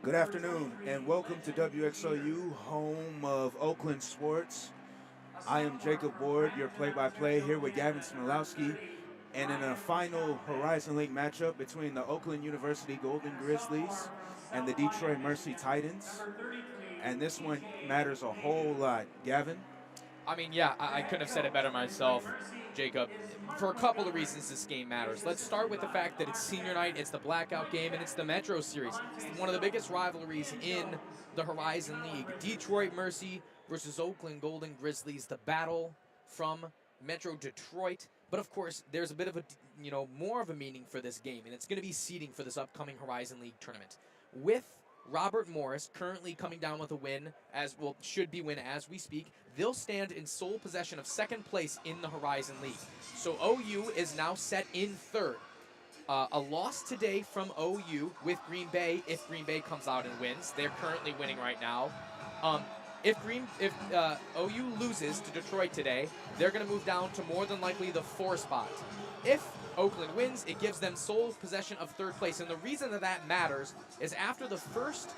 Good afternoon and welcome to WXOU, home of Oakland sports. I am Jacob Ward, your play-by-play here with Gavin Smilowski, and in a final Horizon League matchup between the Oakland University Golden Grizzlies and the Detroit Mercy Titans. And this one matters a whole lot. Gavin? I mean, yeah, I couldn't have said it better myself, Jacob. For a couple of reasons, this game matters. Let's start with the fact that it's senior night, it's the blackout game, and it's the Metro Series. It's one of the biggest rivalries in the Horizon League. Detroit Mercy versus Oakland Golden Grizzlies, the battle from Metro Detroit. But of course, there's a bit of a, more of a meaning for this game, and it's going to be seeding for this upcoming Horizon League tournament. With Robert Morris currently coming down with a win, should be win as we speak. They'll stand in sole possession of second place in the Horizon League. So OU is now set in third. A loss today from OU with Green Bay, if Green Bay comes out and wins. They're currently winning right now. If OU loses to Detroit today, they're going to move down to more than likely the 4 spot. If Oakland wins, it gives them sole possession of third place. And the reason that matters is after the first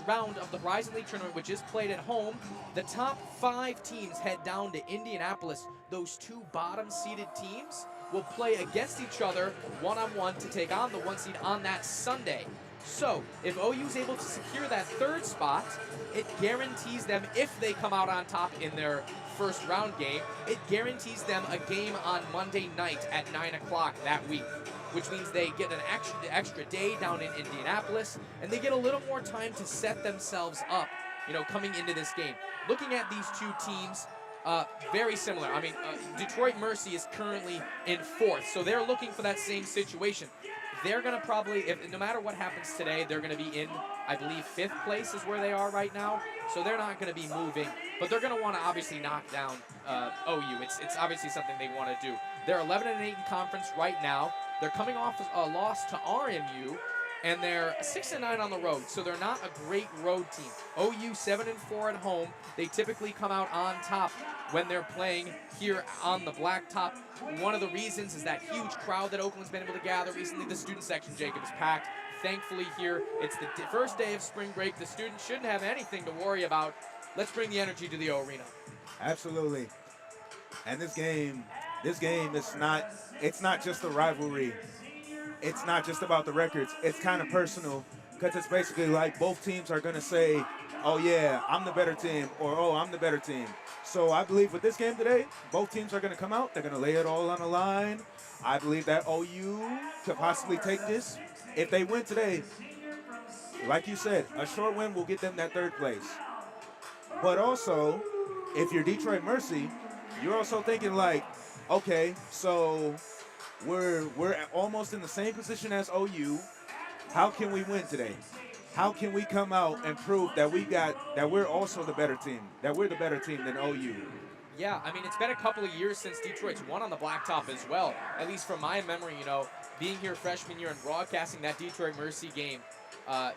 round of the Horizon League tournament, which is played at home, the top 5 teams head down to Indianapolis. Those 2 bottom-seeded teams will play against each other one-on-one to take on the 1 seed on that Sunday. So, if OU is able to secure that 3rd spot, it guarantees them, if they come out on top in their first round game, it guarantees them a game on Monday night at 9 o'clock that week, which means they get an extra day down in Indianapolis, and they get a little more time to set themselves up, coming into this game. Looking at these 2 teams, very similar. I mean, Detroit Mercy is currently in 4th, so they're looking for that same situation. They're going to probably, no matter what happens today, they're going to be in, I believe, 5th place is where they are right now. So they're not going to be moving, but they're going to want to obviously knock down OU. It's obviously something they want to do. They're 11-8 in conference right now. They're coming off a loss to RMU, and they're 6-9 on the road, so they're not a great road team. OU 7-4 at home. They typically come out on top when they're playing here on the blacktop. One of the reasons is that huge crowd that Oakland's been able to gather recently. The student section, Jacob, is packed. Thankfully here, it's the first day of spring break. The students shouldn't have anything to worry about. Let's bring the energy to the arena. Absolutely. And this game is not, it's not just a rivalry. It's not just about the records. It's kind of personal because it's basically like both teams are going to say, oh yeah, I'm the better team, or oh, I'm the better team. So I believe with this game today, both teams are going to come out. They're going to lay it all on the line. I believe that OU could possibly take this. If they win today, like you said, a short win will get them that 3rd place. But also, if you're Detroit Mercy, you're also thinking like, okay, so we're almost in the same position as OU. How can we win today? How can we come out and prove that we're also the better team, that we're the better team than OU? Yeah, I mean, it's been a couple of years since Detroit's won on the blacktop as well. At least from my memory, being here freshman year and broadcasting that Detroit Mercy game,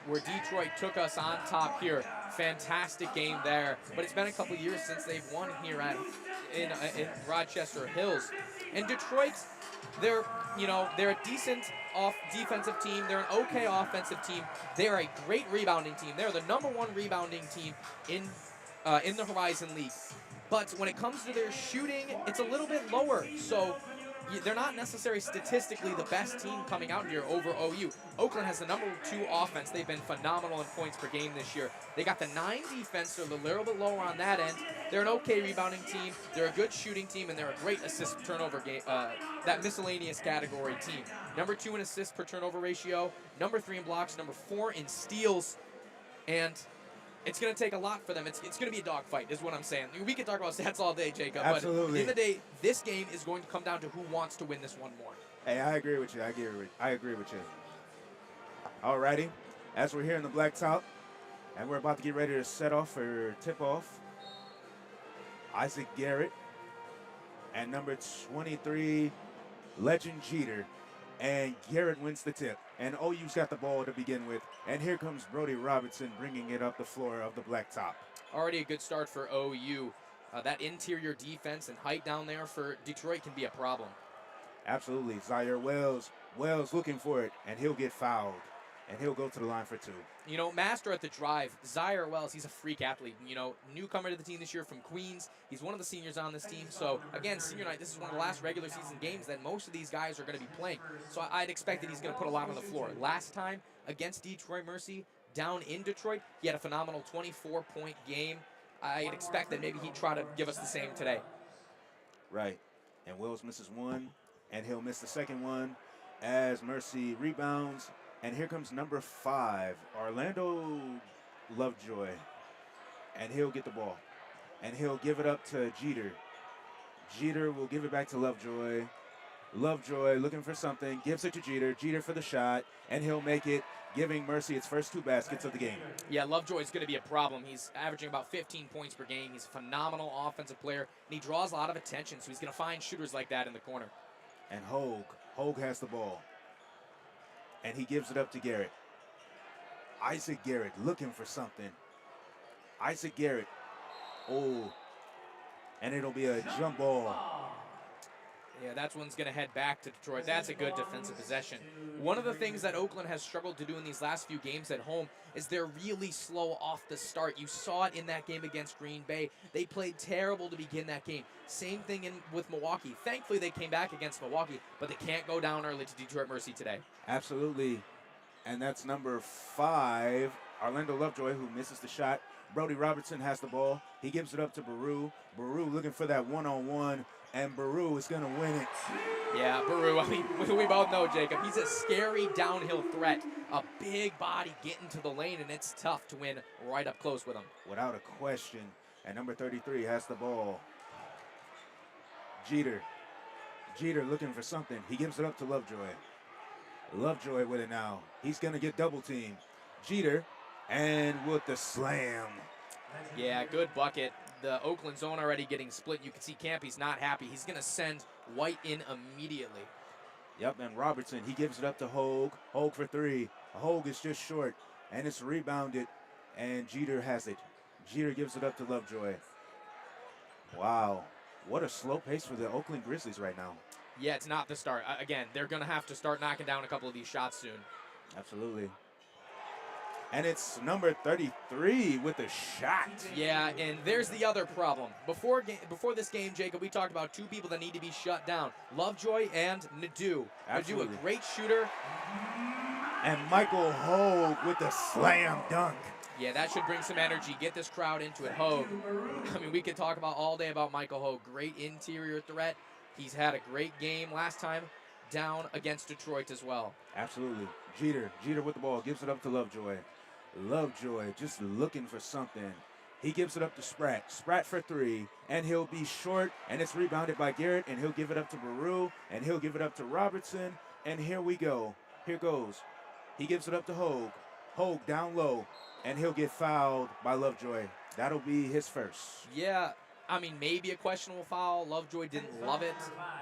where Detroit took us on top here. Fantastic game there. But it's been a couple of years since they've won here in Rochester Hills. And Detroit, they're a decent defensive team. They're an okay offensive team. They're a great rebounding team. They're the #1 rebounding team in the Horizon League. But when it comes to their shooting, it's a little bit lower. So they're not necessarily statistically the best team coming out here over OU. Oakland has the #2 offense. They've been phenomenal in points per game this year. They got the 9 defense, so they're a little bit lower on that end. They're an okay rebounding team. They're a good shooting team, and they're a great assist turnover game. That miscellaneous category team. #2 in assists per turnover ratio. #3 in blocks. #4 in steals. And it's going to take a lot for them. It's going to be a dogfight, is what I'm saying. We can talk about stats all day, Jacob. Absolutely. But at the end of the day, this game is going to come down to who wants to win this one more. Hey, I agree with you. I agree with you. Alrighty, as we're here in the blacktop, and we're about to get ready to set off for tip-off, Isaac Garrett and number 23, Legend Jeter. And Garrett wins the tip. And OU's got the ball to begin with. And here comes Brody Robinson bringing it up the floor of the blacktop. Already a good start for OU. That interior defense and height down there for Detroit can be a problem. Absolutely. Zaire Wells looking for it, and he'll get fouled. and he'll go to the line for 2. You know, master at the drive, Zaire Wells, he's a freak athlete. You know, newcomer to the team this year from Queens. He's one of the seniors on this team. So, again, senior night, this is one of the last regular season games that most of these guys are going to be playing. So I'd expect that he's going to put a lot on the floor. Last time against Detroit Mercy, down in Detroit, he had a phenomenal 24-point game. I'd expect that maybe he'd try to give us the same today. Right. And Wells misses one, and he'll miss the second one as Mercy rebounds. And here comes number 5, Orlando Lovejoy. And he'll get the ball. And he'll give it up to Jeter. Jeter will give it back to Lovejoy. Lovejoy looking for something, gives it to Jeter. Jeter for the shot, and he'll make it, giving Mercy its first 2 baskets of the game. Yeah, Lovejoy is going to be a problem. He's averaging about 15 points per game. He's a phenomenal offensive player, and he draws a lot of attention, so he's going to find shooters like that in the corner. And Hogue has the ball. And he gives it up to Garrett. Isaac Garrett looking for something. Isaac Garrett. Oh. And it'll be a jump ball. Yeah, that one's going to head back to Detroit. That's a good defensive possession. One of the things that Oakland has struggled to do in these last few games at home is they're really slow off the start. You saw it in that game against Green Bay. They played terrible to begin that game. Same thing with Milwaukee. Thankfully, they came back against Milwaukee, but they can't go down early to Detroit Mercy today. Absolutely. And that's number 5, Orlando Lovejoy, who misses the shot. Brody Robertson has the ball. He gives it up to Baru. Baru looking for that one-on-one, and Baru is going to win it. Yeah, Baru, I mean, we both know, Jacob, he's a scary downhill threat. A big body getting to the lane, and it's tough to win right up close with him. Without a question. And number 33 has the ball. Jeter. Jeter looking for something. He gives it up to Lovejoy. Lovejoy with it now. He's going to get double teamed. Jeter, and with the slam. Yeah, good bucket. The Oakland zone already getting split. You can see Campy's not happy. He's going to send White in immediately. Yep, and Robertson, he gives it up to Hogue. Hogue for 3. Hogue is just short, and it's rebounded, and Jeter has it. Jeter gives it up to Lovejoy. Wow, what a slow pace for the Oakland Grizzlies right now. Yeah, it's not the start. Again, they're going to have to start knocking down a couple of these shots soon. Absolutely. And it's number 33 with a shot. Yeah, and there's the other problem. Before this game, Jacob, we talked about 2 people that need to be shut down. Lovejoy and Nadeau. Absolutely. Nadeau, a great shooter. And Michael Hogue with the slam dunk. Yeah, that should bring some energy. Get this crowd into it. Hogue. I mean, we could talk about all day about Michael Hogue. Great interior threat. He's had a great game last time down against Detroit as well. Absolutely. Jeter with the ball, gives it up to Lovejoy. Lovejoy just looking for something. He gives it up to Spratt. Spratt for 3, and he'll be short, and it's rebounded by Garrett, and he'll give it up to Baru, and he'll give it up to Robertson, and here we go. Here goes. He gives it up to Hogue. Hogue down low, and he'll get fouled by Lovejoy. That'll be his first. Yeah, I mean, maybe a questionable foul. Lovejoy didn't love it,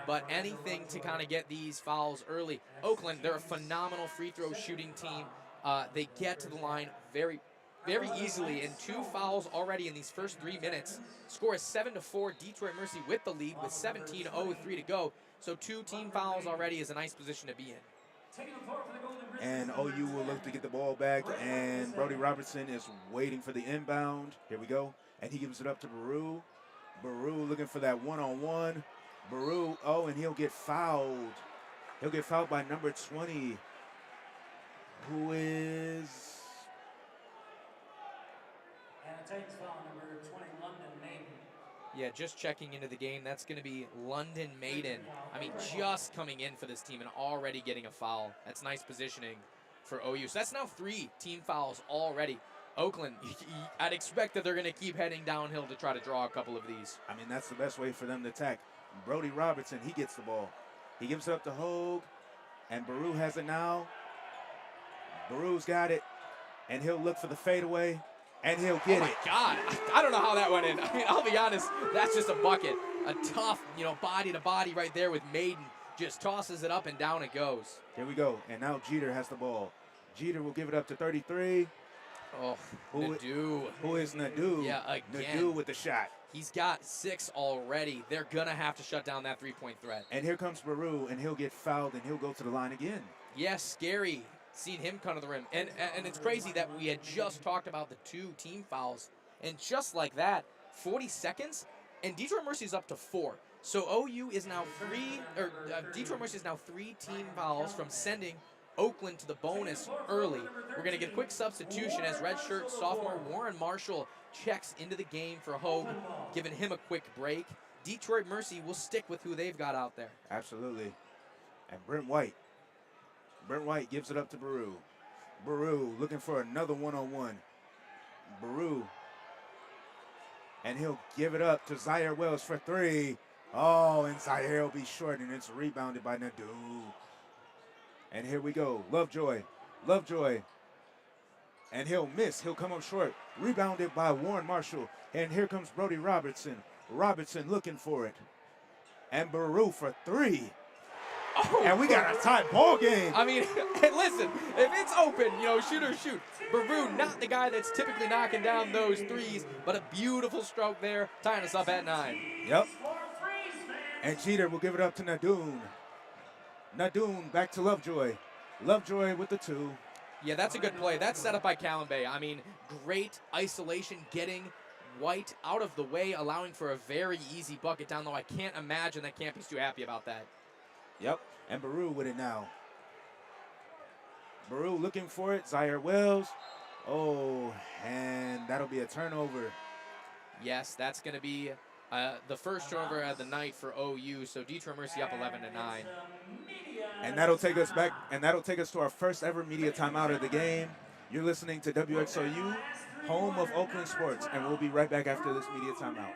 but anything to kind of get these fouls early. Oakland, they're a phenomenal free throw shooting team. They get to the line very, very easily, and 2 fouls already in these first 3 minutes. Score is 7-4. Detroit Mercy with the lead with 17:03 to go. So 2 team fouls already is a nice position to be in. And OU will look to get the ball back, and Brody Robertson is waiting for the inbound. Here we go. And he gives it up to Baru. Baru looking for that one-on-one. Baru, and he'll get fouled. He'll get fouled by number 20, who is... And a Titans foul, number 20, London Maiden. Yeah, just checking into the game. That's going to be London Maiden. I mean, just coming in for this team and already getting a foul. That's nice positioning for OU. So that's now 3 team fouls already. Oakland, I'd expect that they're going to keep heading downhill to try to draw a couple of these. I mean, that's the best way for them to attack. Brody Robertson, he gets the ball. He gives it up to Hogue, and Baru has it now. Baru's got it, and he'll look for the fadeaway, and he'll get it. Oh, my God. I don't know how that went in. I mean, I'll be honest, that's just a bucket. A tough, body-to-body right there with Maiden. Just tosses it up, and down it goes. Here we go, and now Jeter has the ball. Jeter will give it up to 33. Oh, Nadeau. Who is Nadeau? Yeah, again. Nadeau with the shot. He's got 6 already. They're going to have to shut down that 3-point threat. And here comes Baru, and he'll get fouled, and he'll go to the line again. Yes, scary. seen him come to the rim. And it's crazy that we had just talked about the 2 team fouls. And just like that, 40 seconds, and Detroit Mercy's up to 4. So OU is now Detroit Mercy is now 3 team fouls from sending Oakland to the bonus early. We're going to get a quick substitution as redshirt sophomore Warren Marshall checks into the game for Hogue, giving him a quick break. Detroit Mercy will stick with who they've got out there. Absolutely. And Brent White gives it up to Baru. Baru looking for another one-on-one. Baru. And he'll give it up to Zaire Wells for 3. Oh, and Zaire will be short, and it's rebounded by Nadu. And here we go. Lovejoy. And he'll miss. He'll come up short. Rebounded by Warren Marshall. And here comes Brody Robertson. Robertson looking for it. And Baru for 3. Oh, and we got a tight ball game. I mean, and listen, if it's open, shoot or shoot. Baru, not the guy that's typically knocking down those threes, but a beautiful stroke there, tying us up at 9. Yep. And Jeter will give it up to Nadoon. Nadoon back to Lovejoy. Lovejoy with the 2. Yeah, that's a good play. That's set up by Calambay. I mean, great isolation, getting White out of the way, allowing for a very easy bucket down low. I can't imagine that Campy's too happy about that. Yep, and Baru with it now. Baru looking for it. Zaire Wells. Oh, and that'll be a turnover. Yes, that's going to be the first turnover of the night for OU. So Detroit Mercy up 11-9. And that'll take us back, and that'll take us to our first ever media timeout of the game. You're listening to WXOU, home of Oakland sports, and we'll be right back after this media timeout.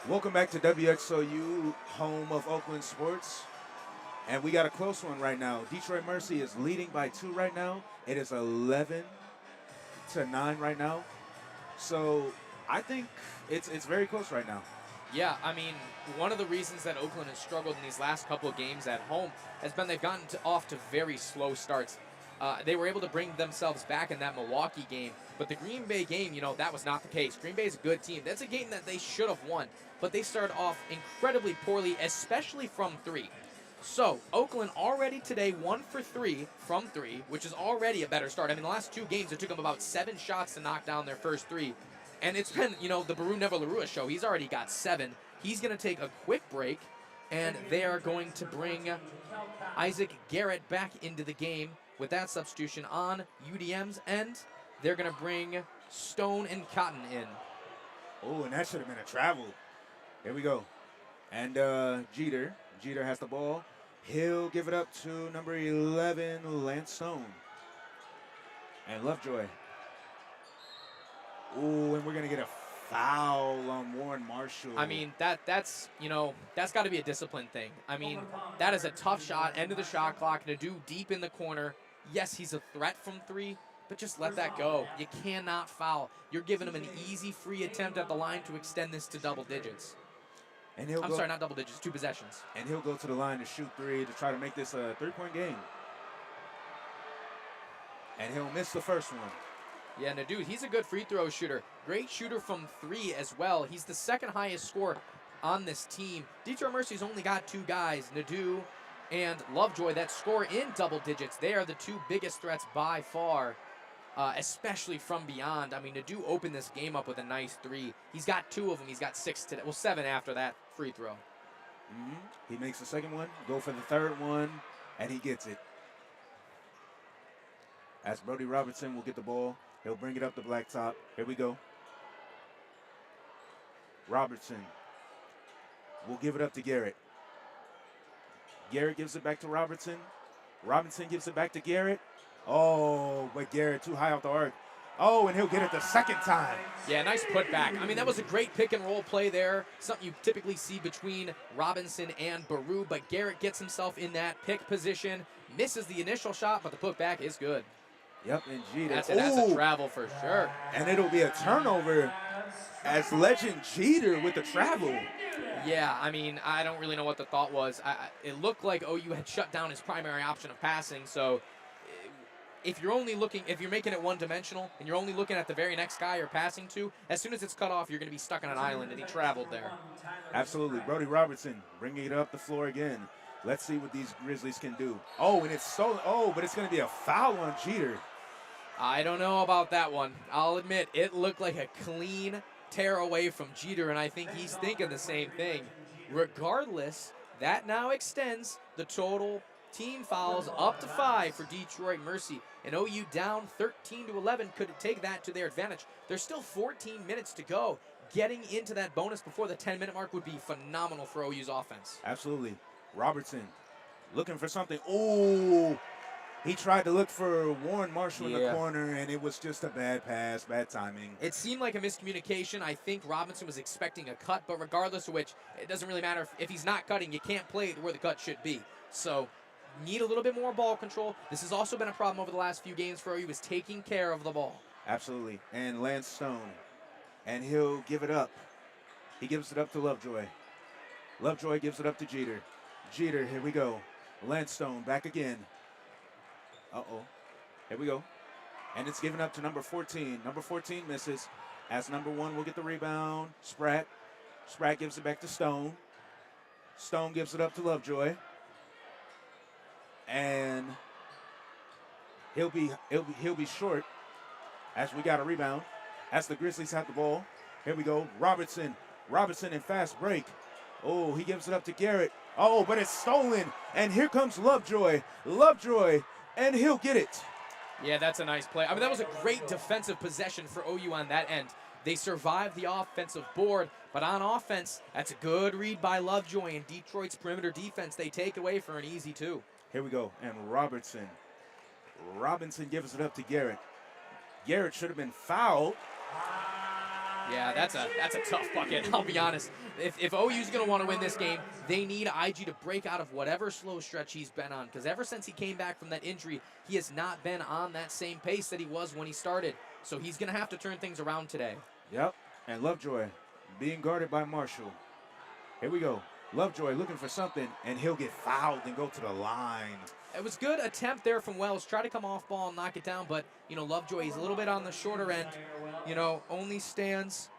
Welcome back to WXOU, home of Oakland sports. And we got a close one right now. Detroit Mercy is leading by 2 right now. It is 11-9 right now. So I think it's very close right now. Yeah, I mean, one of the reasons that Oakland has struggled in these last couple of games at home has been they've gotten off to very slow starts. They were able to bring themselves back in that Milwaukee game, but the Green Bay game, that was not the case. Green Bay is a good team. That's a game that they should have won, but they started off incredibly poorly, especially from 3. So, Oakland already today 1 for 3 from 3, which is already a better start. I mean, the last 2 games, it took them about 7 shots to knock down their first 3. And it's been, the Baru Never Larua show. He's already got 7. He's going to take a quick break, and they are going to bring Isaac Garrett back into the game with that substitution on UDM's end. They're going to bring Stone and Cotton in. Oh, and that should have been a travel. Here we go. And Jeter has the ball. He'll give it up to number 11, Lance Stone. And Lovejoy. Ooh, and we're going to get a foul on Warren Marshall. I mean, that's got to be a discipline thing. I mean, that is a tough shot, end of the shot clock, Nadu deep in the corner. Yes, he's a threat from 3, but just let that go. You cannot foul. You're giving him an easy free attempt at the line to extend this to double digits. And he'll I'm go, sorry, not double digits, 2 possessions. And he'll go to the line to shoot 3 to try to make this a 3-point game. And he'll miss the first one. Yeah, Nadu, he's a good free throw shooter. Great shooter from 3 as well. He's the second highest scorer on this team. Detroit Mercy's only got 2 guys, Nadu and Lovejoy, that score in double digits. They are the 2 biggest threats by far, especially from beyond. I mean, Nadu opened this game up with a nice 3. He's got 2 of them. He's got 6 today. Well, 7 after that free throw. He makes the second one, go for the third one, and he gets it. As Brody Robertson will get the ball, he'll bring it up the blacktop. Here we go. Robertson will give it up to Garrett. Garrett gives it back to Robertson. Robinson gives it back to Garrett. Oh, but Garrett too high off the arc. Oh, and he'll get it the second time. Yeah, nice putback. I mean, that was a great pick and roll play there. Something you typically see between Robinson and Baru, but Garrett gets himself in that pick position, misses the initial shot, but the putback is good. Yep, and Jeter. That's a travel for sure. And it'll be a turnover as legend Jeter with the travel. Yeah, I mean, I don't really know what the thought was. It looked like OU had shut down his primary option of passing, so if you're making it one-dimensional and you're only looking at the very next guy you're passing to, as soon as it's cut off, you're going to be stuck on an island, and he traveled there. Absolutely. Brody Robertson bringing it up the floor again. Let's see what these Grizzlies can do. Oh, and it's stolen. Oh, but it's going to be a foul on Jeter. I don't know about that one. I'll admit, it looked like a clean tear away from Jeter, and I think he's thinking the same thing. Regardless, that now extends the total team fouls up to 5 for Detroit Mercy. And OU down 13-11 could take that to their advantage. There's still 14 minutes to go. Getting into that bonus before the 10-minute mark would be phenomenal for OU's offense. Absolutely. Robertson looking for something. Oh, he tried to look for Warren Marshall in the corner, and it was just a bad pass, bad timing. It seemed like a miscommunication. I think Robinson was expecting a cut, but regardless of which, it doesn't really matter. If he's not cutting, you can't play it where the cut should be. So need a little bit more ball control. This has also been a problem over the last few games for OU, is taking care of the ball. Absolutely. And Lance Stone, and he'll give it up. He gives it up to Lovejoy. Lovejoy gives it up to Jeter. Jeter, here we go. Lance Stone back again. Uh-oh. Here we go. And it's given up to number 14. Number 14 misses. As number 1 will get the rebound. Spratt. Spratt gives it back to Stone. Stone gives it up to Lovejoy. And he'll be short as we got a rebound. As the Grizzlies have the ball. Here we go. Robertson in fast break. Oh, he gives it up to Garrett. Oh, but it's stolen. And here comes Lovejoy. Lovejoy, and he'll get it. Yeah, that's a nice play. I mean, that was a great defensive possession for OU on that end. They survived the offensive board, but on offense, that's a good read by Lovejoy, and Detroit's perimeter defense, they take away for an easy 2. Here we go, and Robinson gives it up to Garrett. Garrett should have been fouled. Yeah, that's a tough bucket, I'll be honest. If OU's going to want to win this game, they need IG to break out of whatever slow stretch he's been on, because ever since he came back from that injury, he has not been on that same pace that he was when he started. So he's going to have to turn things around today. Yep, and Lovejoy being guarded by Marshall. Here we go. Lovejoy looking for something, and he'll get fouled and go to the line. It was good attempt there from Wells. Try to come off ball and knock it down, but, Lovejoy, he's a little bit on the shorter end. Only stands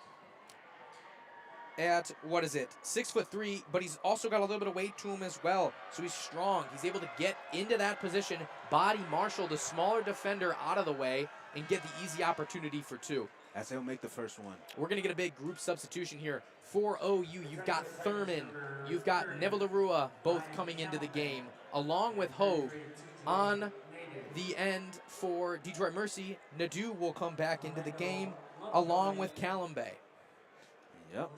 at, 6'3", but he's also got a little bit of weight to him as well. So he's strong. He's able to get into that position, body Marshall, the smaller defender, out of the way, and get the easy opportunity for 2. As he'll make the first one. We're going to get a big group substitution here. For OU, you've got Thurman, you've got Nevalarua both coming into the game, along with Hove. On the end for Detroit Mercy, Nadu will come back into the game, along with Calumbay. Yep.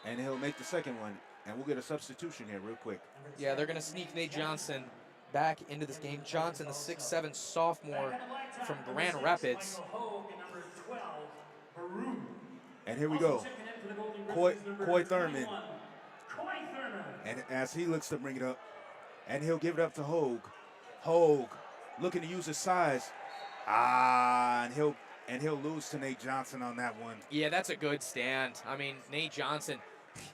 And he'll make the second one. And we'll get a substitution here real quick. Yeah, they're going to sneak Nate Johnson back into this game. Johnson, the 6'7" sophomore from Grand Rapids. And here we go. Coy Thurman. And as he looks to bring it up, and he'll give it up to Hogue. Hogue looking to use his size. And he'll lose to Nate Johnson on that one. Yeah, that's a good stand. I mean, Nate Johnson,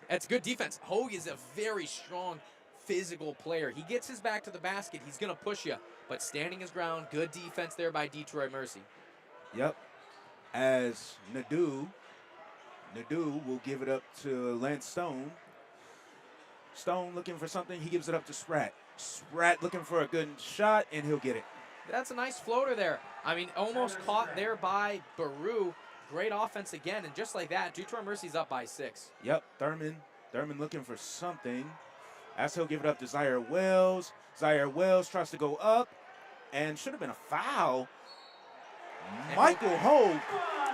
that's good defense. Hogue is a very strong physical player. He gets his back to the basket, he's going to push you. But standing his ground, good defense there by Detroit Mercy. Yep. As Nadeau will give it up to Lance Stone. Stone looking for something. He gives it up to Spratt. Spratt looking for a good shot, and he'll get it. That's a nice floater there. I mean, almost caught there by Baru. Great offense again, and just like that, Detroit Mercy's up by 6. Yep, Thurman looking for something. As he'll give it up to Zaire Wells. Zaire Wells tries to go up, and should have been a foul. Michael Hogue.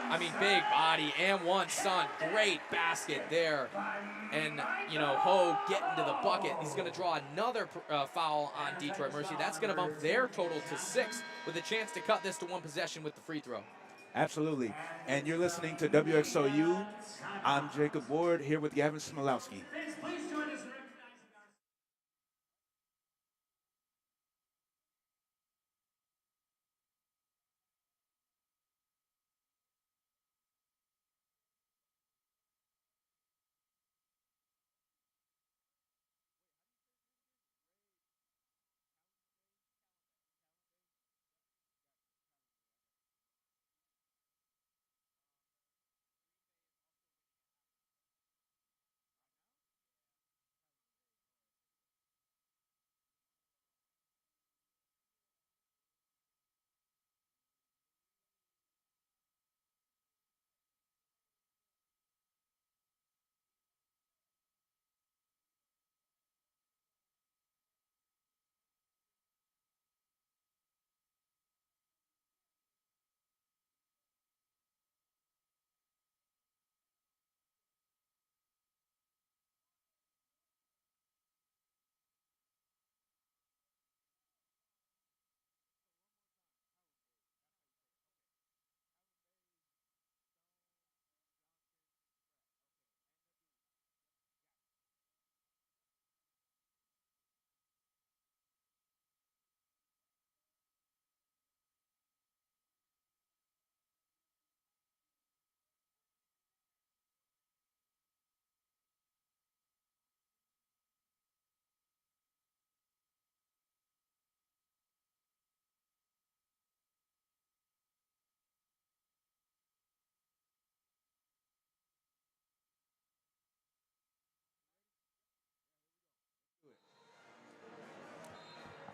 I mean, big body and one, son. Great basket there. And, you know, Hogue getting to the bucket. He's going to draw another foul on Detroit Mercy. That's going to bump their total to 6 with a chance to cut this to 1 possession with the free throw. Absolutely. And you're listening to WXOU. I'm Jacob Ward here with Gavin Smilowski.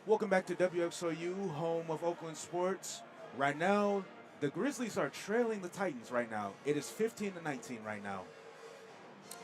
Welcome back to WXOU, home of Oakland sports. Right now, the Grizzlies are trailing the Titans right now. It is 15-19 right now.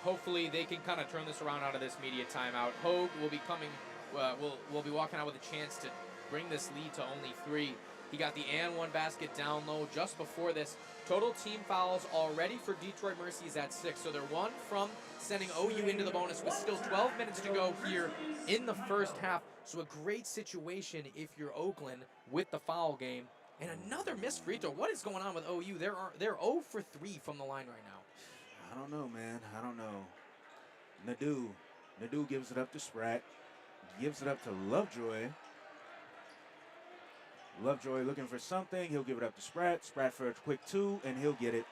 Hopefully they can kind of turn this around out of this media timeout. Hogue will be coming, will be walking out with a chance to bring this lead to only 3. He got the and 1 basket down low just before this. Total team fouls already for Detroit Mercy is at 6. So they're 1 from sending OU into the bonus with still 12 minutes to go here in the first half. So a great situation if you're Oakland with the foul game. And another missed free throw. What is going on with OU? They're 0 for 3 from the line right now. I don't know, man. I don't know. Nadeau gives it up to Spratt. Gives it up to Lovejoy. Lovejoy looking for something. He'll give it up to Spratt. Spratt for a quick 2, and he'll get it.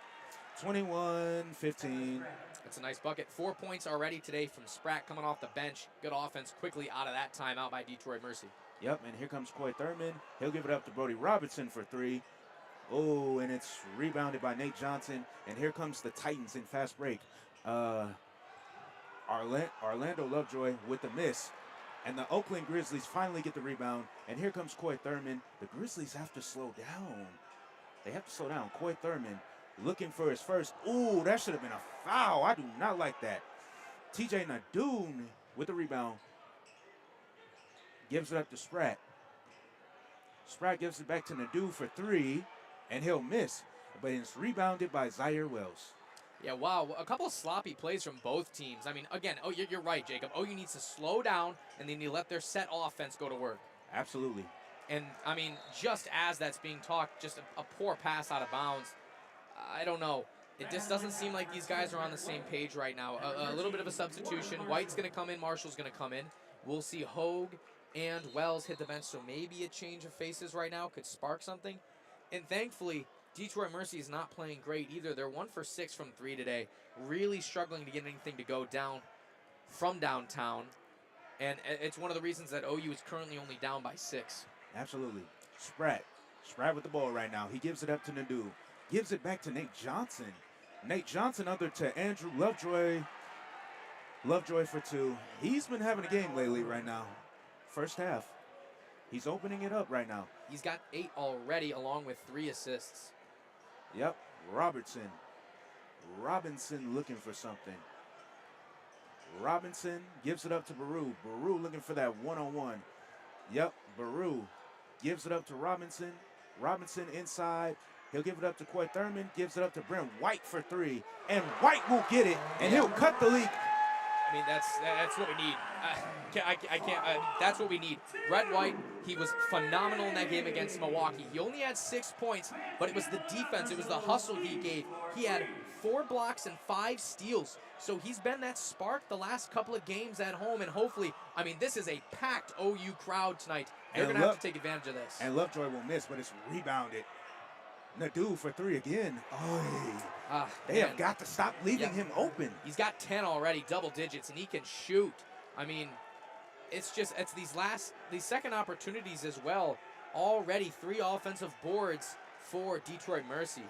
21-15. That's a nice bucket. 4 points already today from Spratt coming off the bench. Good offense quickly out of that timeout by Detroit Mercy. Yep, and here comes Coy Thurman. He'll give it up to Brody Robertson for 3. Oh, and it's rebounded by Nate Johnson. And here comes the Titans in fast break. Orlando Lovejoy with the miss. And the Oakland Grizzlies finally get the rebound. And here comes Coy Thurman. The Grizzlies have to slow down. They have to slow down. Coy Thurman looking for his first. Ooh, that should have been a foul. I do not like that. TJ Nadeau with the rebound. Gives it up to Spratt. Spratt gives it back to Nadeau for 3. And he'll miss. But it's rebounded by Zaire Wells. Yeah, wow. A couple of sloppy plays from both teams. I mean, again, you're right, Jacob. OU needs to slow down, and they need to let their set offense go to work. Absolutely. And, I mean, just as that's being talked, just a poor pass out of bounds. I don't know. It just doesn't seem like these guys are on the same page right now. A little bit of a substitution. White's going to come in. Marshall's going to come in. We'll see Hogue and Wells hit the bench, so maybe a change of faces right now could spark something. And thankfully, Detroit Mercy is not playing great either. They're 1 for 6 from 3 today. Really struggling to get anything to go down from downtown. And it's one of the reasons that OU is currently only down by 6. Absolutely. Spratt with the ball right now. He gives it up to Nadeau. Gives it back to Nate Johnson. Nate Johnson under to Andrew Lovejoy. Lovejoy for 2. He's been having a game lately right now. First half. He's opening it up right now. He's got 8 already, along with 3 assists. Yep. Robinson looking for something. Robinson gives it up to Baru. Baru looking for that one-on-one. Yep. Baru gives it up to Robinson. Robinson inside. He'll give it up to Coy Thurman, gives it up to Brent White for 3, and White will get it, and he'll cut the leak. I mean, that's what we need. I can't. That's what we need. Brent White, he was phenomenal in that game against Milwaukee. He only had 6 points, but it was the defense, it was the hustle he gave. He had 4 blocks and 5 steals. So he's been that spark the last couple of games at home, and hopefully, I mean, this is a packed OU crowd tonight. They're going to have to take advantage of this. And Lovejoy will miss, but it's rebounded. Nadeau for 3 again. They have got to stop leaving him open. He's got 10 already, double digits, and he can shoot. I mean, it's these second opportunities as well. Already 3 offensive boards for Detroit Mercy.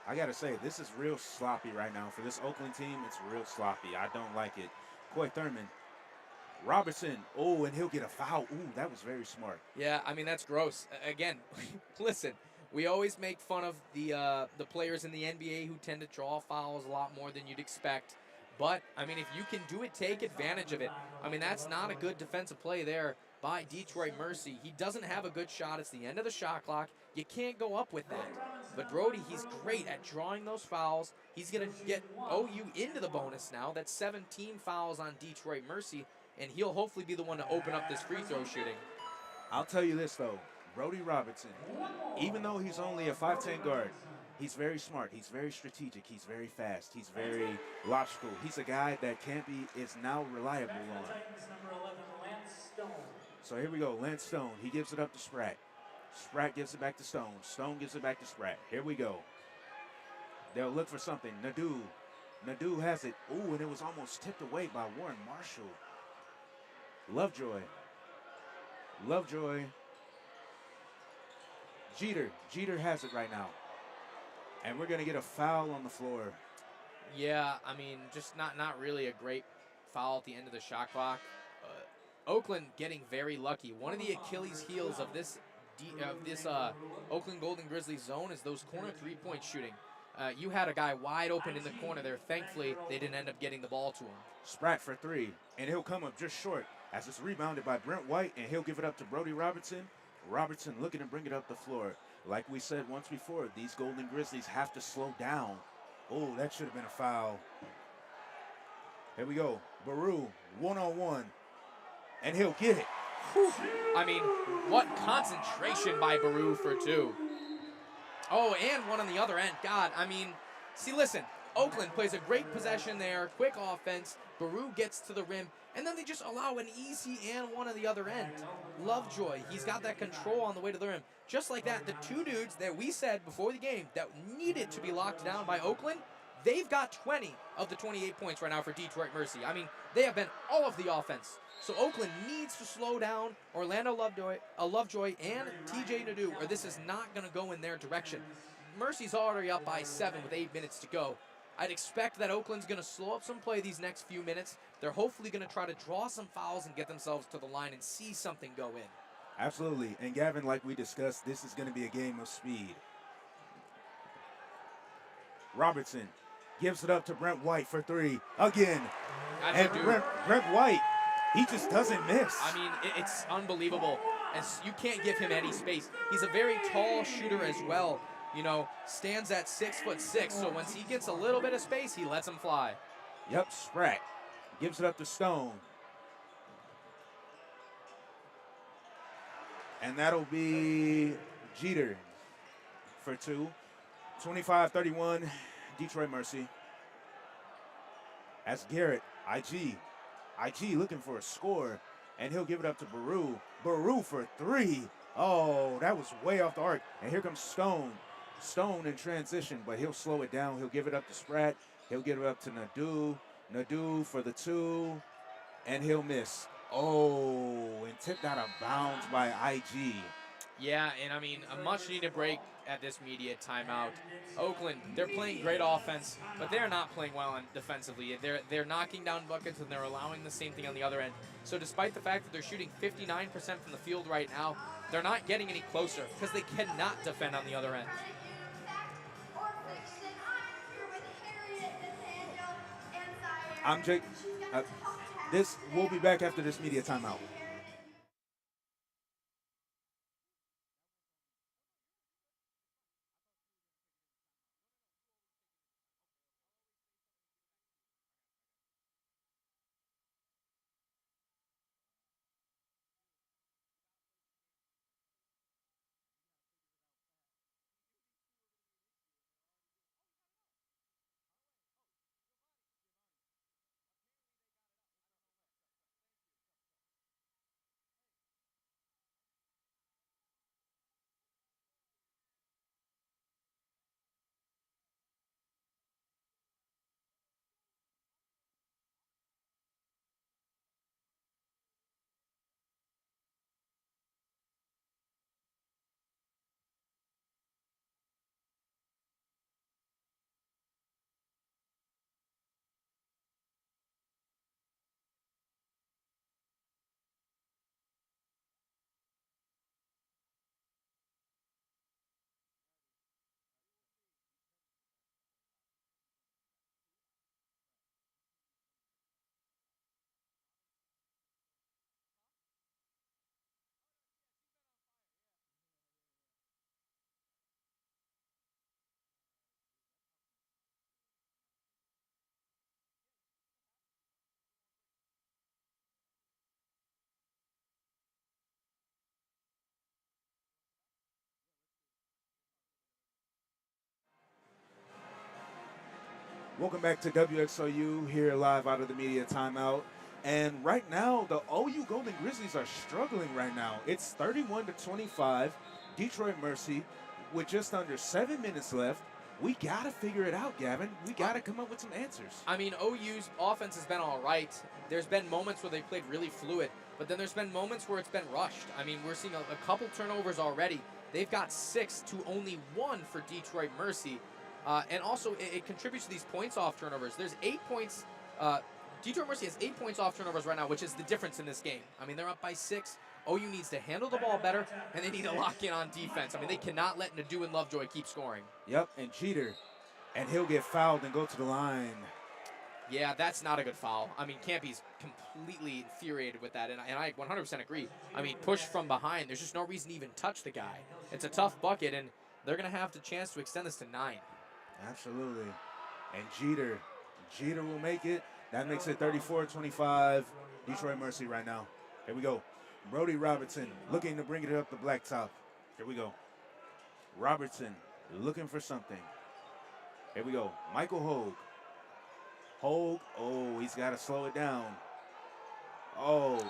I got to say, this is real sloppy right now. For this Oakland team, it's real sloppy. I don't like it. Coy Thurman. Robertson. Oh, and he'll get a foul. Ooh, that was very smart. Yeah, I mean, that's gross. Again, listen. We always make fun of the players in the NBA who tend to draw fouls a lot more than you'd expect. But, I mean, if you can do it, take advantage of it. I mean, that's not a good defensive play there by Detroit Mercy. He doesn't have a good shot. It's the end of the shot clock. You can't go up with that. But Brody, he's great at drawing those fouls. He's going to get OU into the bonus now. That's 17 fouls on Detroit Mercy, and he'll hopefully be the one to open up this free throw shooting. I'll tell you this, though. Brody Robertson, even though he's only a 5'10 guard, he's very smart. He's very strategic. He's very fast. He's very logical. He's a guy that is now reliable on. So here we go. Lance Stone. He gives it up to Spratt. Spratt gives it back to Stone. Stone gives it back to Spratt. Here we go. They'll look for something. Nadeau has it. Ooh, and it was almost tipped away by Warren Marshall. Lovejoy. Jeter has it right now. And we're going to get a foul on the floor. Yeah, I mean, just not really a great foul at the end of the shot clock. Oakland getting very lucky. One of the Achilles heels of this Oakland Golden Grizzlies zone is those corner three-point shooting. You had a guy wide open in the corner there. Thankfully, they didn't end up getting the ball to him. Spratt for 3, and he'll come up just short as it's rebounded by Brent White, and he'll give it up to Brody Robertson. Robertson looking to bring it up the floor. Like we said once before, these Golden Grizzlies have to slow down. Oh, that should have been a foul. Here we go. Baru, one-on-one, and he'll get it. Whew. I mean, what concentration by Baru for 2. Oh, and one on the other end. God, I mean, see, listen, Oakland plays a great possession there, quick offense. Baru gets to the rim, and then they just allow an easy and one on the other end. Lovejoy, he's got that control on the way to the rim. Just like that, the 2 dudes that we said before the game that needed to be locked down by Oakland, they've got 20 of the 28 points right now for Detroit Mercy. I mean, they have been all of the offense. So Oakland needs to slow down Orlando Lovejoy and TJ Nadeau, or this is not going to go in their direction. Mercy's already up by 7 with 8 minutes to go. I'd expect that Oakland's going to slow up some play these next few minutes. They're hopefully going to try to draw some fouls and get themselves to the line and see something go in. Absolutely. And Gavin, like we discussed, this is going to be a game of speed. Robertson gives it up to Brent White for 3 again. And Brent White, he just doesn't miss. I mean, it's unbelievable. You can't give him any space. He's a very tall shooter as well. you know, stands at 6'6", so once he gets a little bit of space, he lets him fly. Yep, Spratt gives it up to Stone. And that'll be Jeter for 2. 25-31, Detroit Mercy. As Garrett, IG looking for a score, and he'll give it up to Baru. Baru for 3. Oh, that was way off the arc. And here comes Stone. Stone in transition, but he'll slow it down. He'll give it up to Spratt. He'll give it up to Nadeau. Nadeau for the 2, and he'll miss. Oh, and tipped out of bounds by IG. Yeah, and I mean, a much-needed break at this media timeout. Oakland, they're playing great offense, but they're not playing well defensively. They're knocking down buckets, and they're allowing the same thing on the other end. So despite the fact that they're shooting 59% from the field right now, they're not getting any closer because they cannot defend on the other end. I'm Jake. We'll be back after this media timeout. Welcome back to WXOU, here live out of the media timeout. And right now, the OU Golden Grizzlies are struggling right now. It's 31-25, Detroit Mercy, with just under 7 minutes left. We got to figure it out, Gavin. We got to come up with some answers. I mean, OU's offense has been all right. There's been moments where they played really fluid, but then there's been moments where it's been rushed. I mean, we're seeing a couple turnovers already. They've got 6 to only 1 for Detroit Mercy. And also, it contributes to these points off turnovers. There's 8 points. Detroit Mercy has 8 points off turnovers right now, which is the difference in this game. I mean, they're up by 6. OU needs to handle the ball better, and they need to lock in on defense. I mean, they cannot let Nadeau and Lovejoy keep scoring. Yep, and Jeter. And he'll get fouled and go to the line. Yeah, that's not a good foul. I mean, Campy's completely infuriated with that, and I 100% agree. I mean, push from behind. There's just no reason to even touch the guy. It's a tough bucket, and they're going to have the chance to extend this to 9. Absolutely. And Jeter will make it. That makes it 34-25, Detroit Mercy right now. Here we go. Brody Robertson looking to bring it up the blacktop. Here we go. Robertson looking for something. Here we go. Michael Hogue. Hogue, oh, he's got to slow it down. Oh,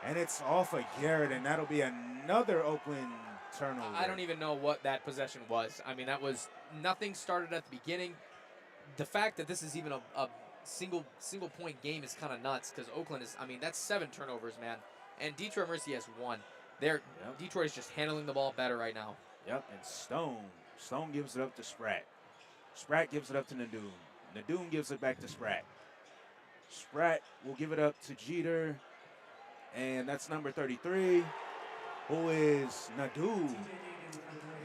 and it's off of Garrett, and that'll be another Oakland turnover. I don't even know what that possession was. I mean, that was nothing started at the beginning. The fact that this is even a single point game is kind of nuts because Oakland is, I mean, that's 7 turnovers, man. And Detroit Mercy has 1. Detroit is just handling the ball better right now. Yep, and Stone gives it up to Spratt. Spratt gives it up to Nadeau. Nadeau gives it back to Spratt. Spratt will give it up to Jeter, and that's number 33, who is Nadeau.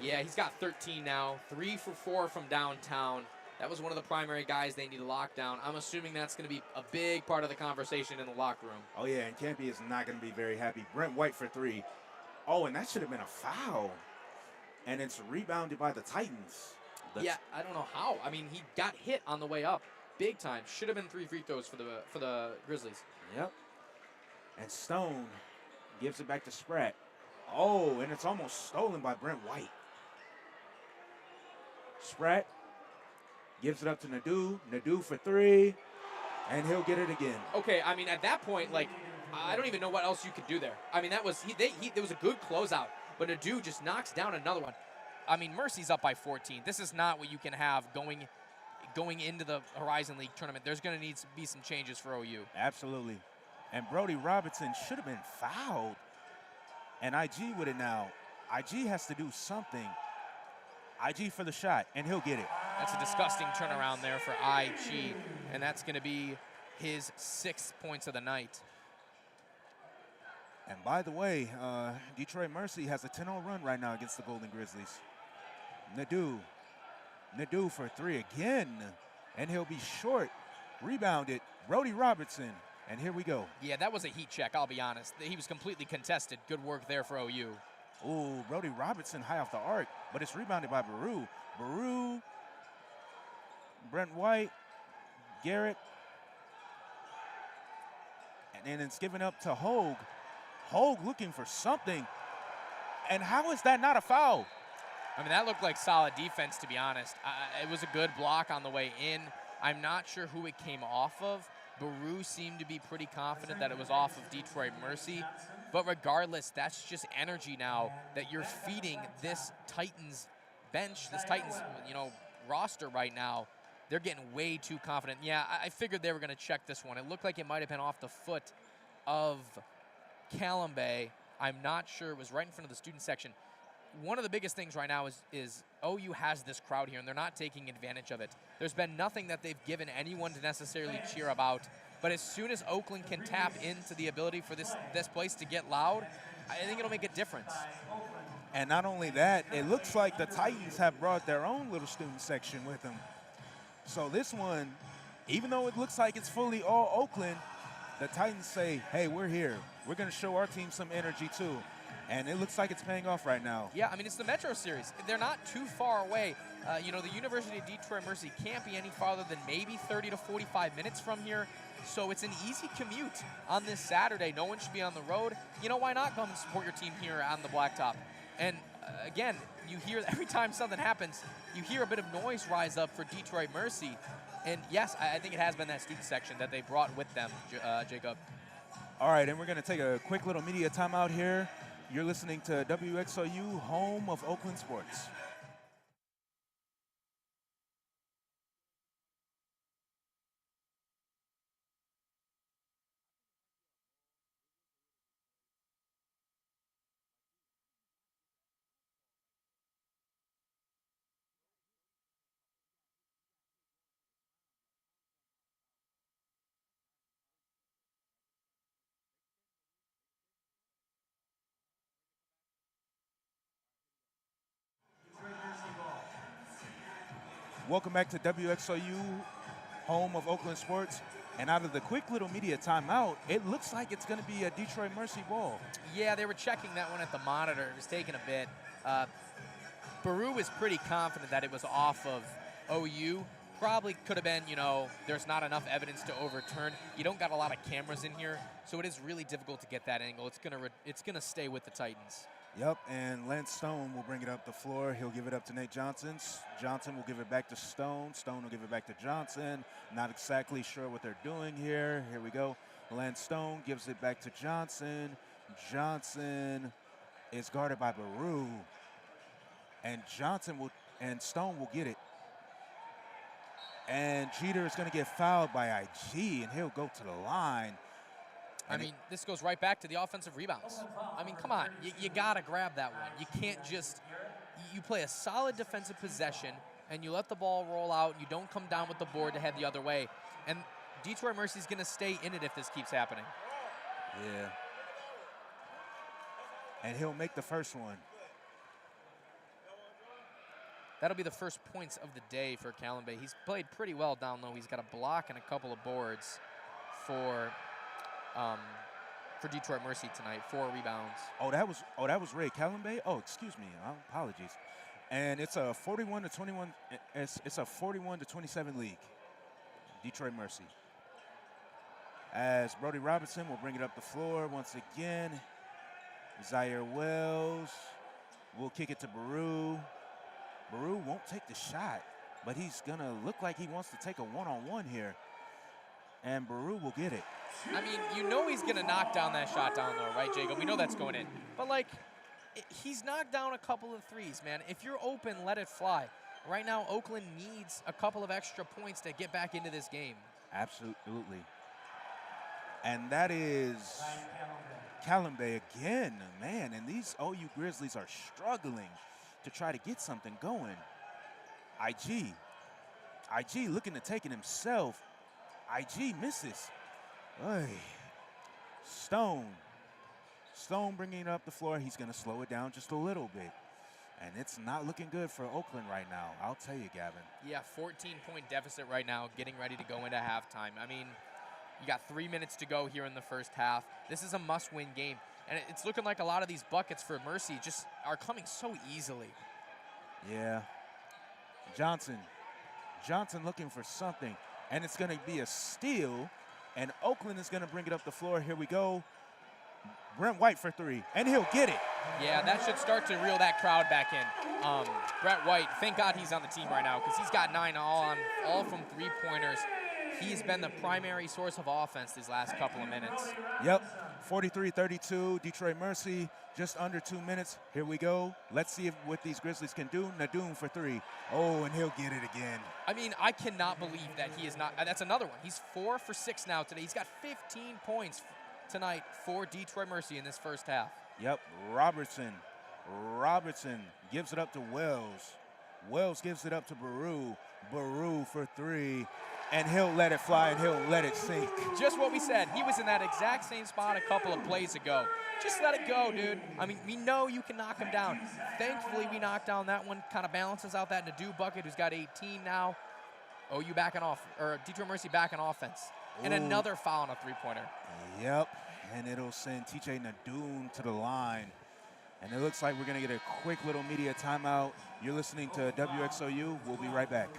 Yeah, he's got 13 now, 3 for 4 from downtown. That was one of the primary guys they need to lock down. I'm assuming that's going to be a big part of the conversation in the locker room. Oh, yeah, and Campy is not going to be very happy. Brent White for 3. Oh, and that should have been a foul. and it's rebounded by the Titans. Yeah, I don't know how. I mean, he got hit on the way up, big time. Should have been 3 free throws for the Grizzlies. Yep. And Stone gives it back to Spratt. Oh, and it's almost stolen by Brent White. Spratt gives it up to Nadeau. Nadeau for 3, and he'll get it again. Okay, I mean, at that point, like, I don't even know what else you could do there. I mean, that was there was a good closeout, but Nadeau just knocks down another one. I mean, Mercy's up by 14. This is not what you can have going into the Horizon League tournament. There's going to need to be some changes for OU. Absolutely. And Brody Robinson should have been fouled. And IG with it now. IG has to do something. IG for the shot, and he'll get it. That's a disgusting turnaround there for IG, and that's going to be his 6 points of the night. And by the way, Detroit Mercy has a 10-0 run right now against the Golden Grizzlies. Nadeau for 3 again, and he'll be short. Rebounded, Brody Robertson, and here we go. Yeah, that was a heat check, I'll be honest. He was completely contested. Good work there for OU. Ooh, Brody Robertson high off the arc, but it's rebounded by Baru. Baru, Brent White, Garrett, and then it's given up to Hogue. Hogue looking for something, and how is that not a foul? I mean, that looked like solid defense, to be honest. It was a good block on the way in. I'm not sure who it came off of. Baru seemed to be pretty confident that it was off of Detroit Mercy. But regardless, that's just energy now that you're feeding this Titans bench, this Titans, roster right now. They're getting way too confident. Yeah, I figured they were going to check this one. It looked like it might have been off the foot of Callum Bay. I'm not sure. It was right in front of the student section. One of the biggest things right now is OU has this crowd here, and they're not taking advantage of it. There's been nothing that they've given anyone to necessarily cheer about. But as soon as Oakland can tap into the ability for this place to get loud, I think it'll make a difference. And not only that, it looks like the Titans have brought their own little student section with them. So this one, even though it looks like it's fully all Oakland, the Titans say, hey, we're here. We're going to show our team some energy too. And it looks like it's paying off right now. Yeah, I mean, it's the Metro Series. They're not too far away. The University of Detroit Mercy can't be any farther than maybe 30 to 45 minutes from here. So it's an easy commute on this Saturday. No one should be on the road. Why not come support your team here on the Blacktop? And again, you hear every time something happens, you hear a bit of noise rise up for Detroit Mercy. And yes, I think it has been that student section that they brought with them, Jacob. All right, and we're going to take a quick little media timeout here. You're listening to WXOU, home of Oakland sports. Welcome back to WXOU, home of Oakland sports. And out of the quick little media timeout, it looks like it's going to be a Detroit Mercy ball. Yeah, they were checking that one at the monitor. It was taking a bit. Baru was pretty confident that it was off of OU. Probably could have been, there's not enough evidence to overturn. You don't got a lot of cameras in here, so it is really difficult to get that angle. It's gonna stay with the Titans. Yep, and Lance Stone will bring it up the floor. He'll give it up to Nate Johnson. Johnson will give it back to Stone. Stone will give it back to Johnson. Not exactly sure what they're doing here. Here we go. Lance Stone gives it back to Johnson. Johnson is guarded by Baru. And Stone will get it. And Jeter is going to get fouled by IG, and he'll go to the line. I mean, this goes right back to the offensive rebounds. I mean, come on. You got to grab that one. You can't just – you play a solid defensive possession, and you let the ball roll out, and you don't come down with the board to head the other way. And Detroit Mercy's going to stay in it if this keeps happening. Yeah. And he'll make the first one. That'll be the first points of the day for Callum Bay. He's played pretty well down low. He's got a block and a couple of boards for for Detroit Mercy tonight, 4 rebounds. Oh, that was Ray Callenbay. Oh, excuse me. Apologies. And it's a 41 to 21. It's a 41 to 27 league. Detroit Mercy. As Brody Robertson will bring it up the floor once again. Zaire Wells will kick it to Baru. Baru won't take the shot, but he's gonna look like he wants to take a one-on-one here. And Baru will get it. I mean, you know he's gonna knock down that shot down low, right, Jacob? We know that's going in. But like, he's knocked down a couple of threes, man. If you're open, let it fly. Right now, Oakland needs a couple of extra points to get back into this game. Absolutely. And that is Callenbay again, man. And these OU Grizzlies are struggling to try to get something going. IG looking to take it himself. IG misses. Oy. Stone bringing it up the floor. He's going to slow it down just a little bit. And it's not looking good for Oakland right now, I'll tell you, Gavin. Yeah, 14-point deficit right now, getting ready to go into halftime. I mean, you got 3 minutes to go here in the first half. This is a must-win game. And it's looking like a lot of these buckets for Mercy just are coming so easily. Yeah. Johnson looking for something. And it's going to be a steal. And Oakland is going to bring it up the floor. Here we go. Brent White for 3. And he'll get it. Yeah, that should start to reel that crowd back in. Brent White, thank God he's on the team right now because he's got 9 all from three-pointers. He's been the primary source of offense these last couple of minutes. Yep, 43-32, Detroit Mercy, just under 2 minutes. Here we go. Let's see what these Grizzlies can do. Nadoum for 3. Oh, and he'll get it again. I mean, I cannot believe that he is not. That's another one. He's 4 for 6 now today. He's got 15 points tonight for Detroit Mercy in this first half. Yep, Robertson gives it up to Wells. Wells gives it up to Baru. Baru for 3. And he'll let it fly and he'll let it sink. Just what we said. He was in that exact same spot a couple of plays ago. Just let it go, dude. I mean, we know you can knock him down. Thankfully, we knocked down that one. Kind of balances out that Nadeau bucket, who's got 18 now. OU backing off, or Detroit Mercy back on offense. And another foul on a three-pointer. Yep, and it'll send TJ Nadoum to the line. And it looks like we're going to get a quick little media timeout. You're listening to WXOU. We'll be right back.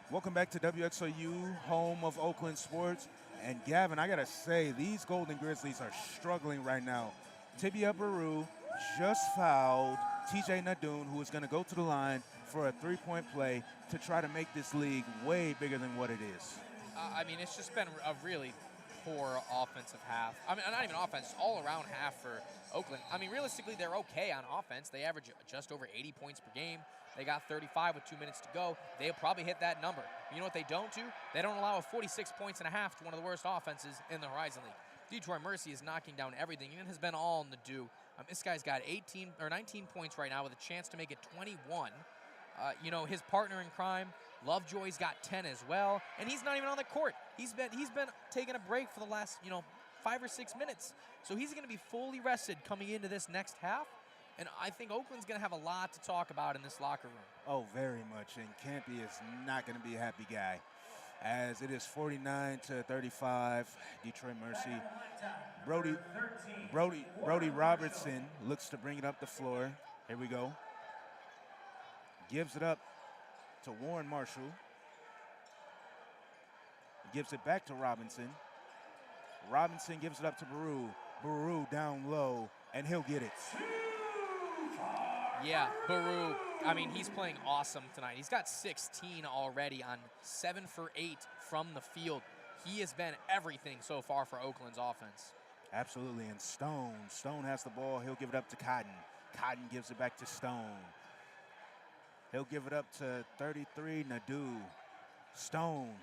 Welcome back to WXOU, home of Oakland sports. And Gavin, I gotta say, these Golden Grizzlies are struggling right now. Tibia Baru just fouled TJ Nadoon, who is going to go to the line for a three-point play to try to make this league way bigger than what it is. I mean, it's just been a really poor offensive half. I mean, not even offense, all around half for Oakland. I mean, realistically, they're okay on offense. They average just over 80 points per game. They got 35 with 2 minutes to go. They'll probably hit that number. You know what they don't do? They don't allow 46 points and a half to one of the worst offenses in the Horizon League. Detroit Mercy is knocking down everything and has been all in the do. This guy's got 19 points right now with a chance to make it 21. You know, his partner in crime, Lovejoy's got 10 as well, and he's not even on the court. He's been taking a break for the last 5 or 6 minutes, so he's going to be fully rested coming into this next half. And I think Oakland's going to have a lot to talk about in this locker room. Oh, very much. And Campy is not going to be a happy guy, as it is 49-35. Detroit Mercy. Brody Robertson looks to bring it up the floor. Here we go. Gives it up to Warren Marshall. Gives it back to Robinson. Robinson gives it up to Baru. Baru down low, and he'll get it. Yeah, Baru, I mean, he's playing awesome tonight. He's got 16 already on 7 for 8 from the field. He has been everything so far for Oakland's offense. Absolutely, and Stone has the ball. He'll give it up to Cotton. Cotton gives it back to Stone. He'll give it up to 33, Nadeau. Stone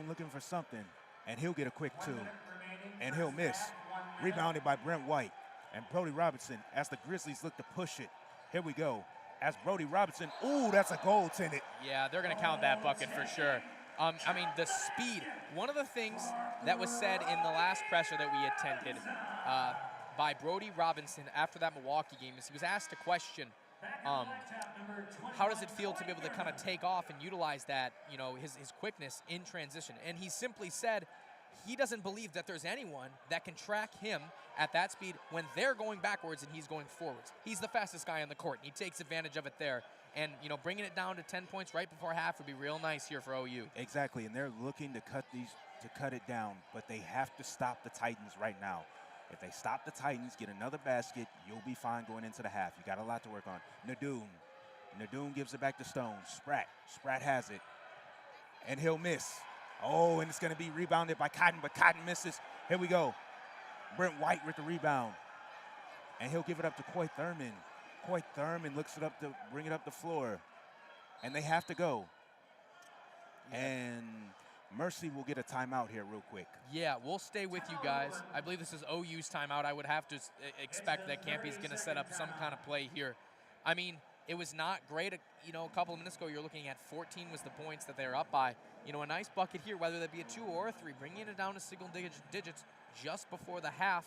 looking for something, and he'll get a quick two, and he'll miss. Rebounded by Brent White. And Brody Robinson, as the Grizzlies look to push it. Here we go. As Brody Robinson, ooh, that's a goaltended. Yeah, they're going to count that bucket for sure. I mean, the speed. One of the things that was said in the last presser that we attended by Brody Robinson after that Milwaukee game is he was asked a question, how does it feel to be able to kind of take off and utilize that, his quickness in transition? And he simply said he doesn't believe that there's anyone that can track him at that speed when they're going backwards and he's going forwards. He's the fastest guy on the court, and he takes advantage of it there. And, bringing it down to 10 points right before half would be real nice here for OU. Exactly, and they're looking to cut it down, but they have to stop the Titans right now. If they stop the Titans, get another basket, you'll be fine going into the half. You got a lot to work on. Nadoon gives it back to Stone. Spratt has it, and he'll miss. Oh, and it's going to be rebounded by Cotton, but Cotton misses. Here we go. Brent White with the rebound, and he'll give it up to Coy Thurman. Coy Thurman looks it up to bring it up the floor, and they have to go. Yeah. And Mercy will get a timeout here real quick. Yeah, we'll stay with you guys. I believe this is OU's timeout. I would have to expect that Campy's going to set up some kind of play here. I mean, it was not great. A couple of minutes ago, you're looking at 14 was the points that they were up by. A nice bucket here, whether that be a 2 or a 3, bringing it down to single digits just before the half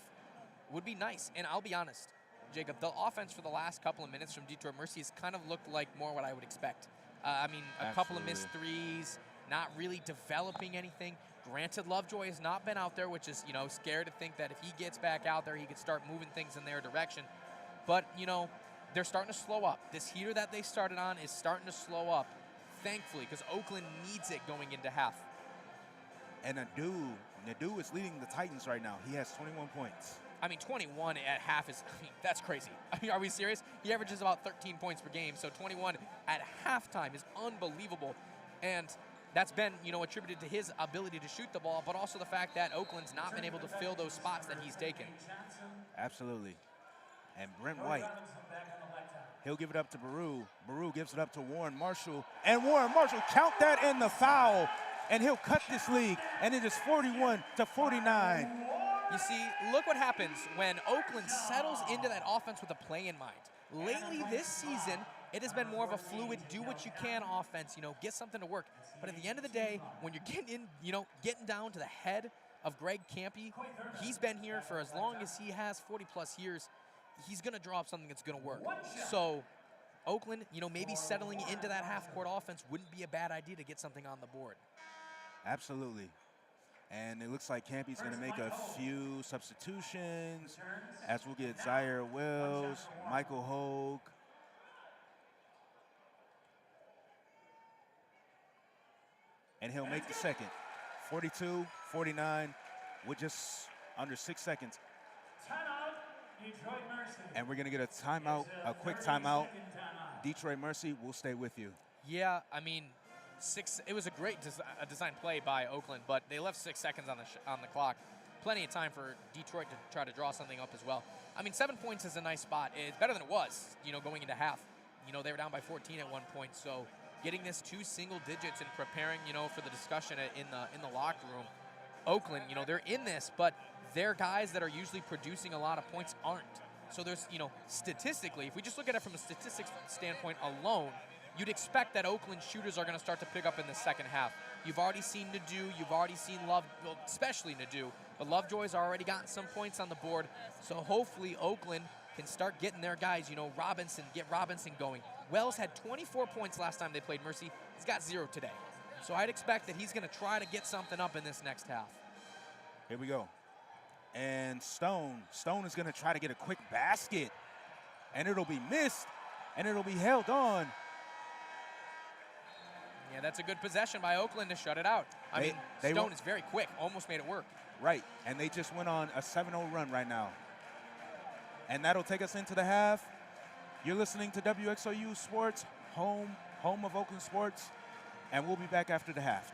would be nice. And I'll be honest, Jacob, the offense for the last couple of minutes from Detroit Mercy has kind of looked like more what I would expect. I mean, a couple of missed threes, not really developing anything. Granted, Lovejoy has not been out there, which is, scary to think that if he gets back out there, he could start moving things in their direction. But, they're starting to slow up. This heater that they started on is starting to slow up, thankfully, because Oakland needs it going into half. And Nadeau is leading the Titans right now. He has 21 points. I mean, 21 at half is, that's crazy. I mean, are we serious? He averages about 13 points per game, so 21 at halftime is unbelievable. And that's been, attributed to his ability to shoot the ball, but also the fact that Oakland's not been able to fill those spots that he's taken. Absolutely. And Brent White, he'll give it up to Baru. Baru gives it up to Warren Marshall. And Warren Marshall, count that in the foul. And he'll cut this league. And it is 41-49. You see, look what happens when Oakland settles into that offense with a play in mind. Lately this season, it has been more of a fluid, do what you can offense, get something to work. But at the end of the day, when you're getting down to the head of Greg Campy, he's been here for as long as he has, 40-plus years. He's going to draw up something that's going to work. So Oakland, maybe settling into that half-court offense wouldn't be a bad idea to get something on the board. Absolutely. And it looks like Campy's going to make a few substitutions, as we'll get Zaire Wells, Michael Hogue. And he'll make the second. 42-49 with just under 6 seconds. Detroit Mercy. And we're going to get a timeout, a quick timeout. Detroit Mercy will stay with you. Yeah, I mean, it was a great design play by Oakland, but they left 6 seconds on the clock. Plenty of time for Detroit to try to draw something up as well. I mean, 7 points is a nice spot. It's better than it was, going into half. They were down by 14 at one point, so getting this 2 single digits and preparing, for the discussion in the locker room. Oakland, they're in this, but their guys that are usually producing a lot of points aren't. So there's, statistically, if we just look at it from a statistics standpoint alone, you'd expect that Oakland shooters are going to start to pick up in the second half. You've already seen Nadeau, you've already seen Love, well, especially Nadeau, but Lovejoy's already gotten some points on the board. So hopefully Oakland can start getting their guys, get Robinson going. Wells had 24 points last time they played Mercy. He's got 0 today. So I'd expect that he's going to try to get something up in this next half. Here we go. And Stone is going to try to get a quick basket. And it'll be missed, and it'll be held on. Yeah, that's a good possession by Oakland to shut it out. I mean, Stone is very quick, almost made it work. Right, and they just went on a 7-0 run right now. And that'll take us into the half. You're listening to WXOU Sports, home of Oakland sports, and we'll be back after the half.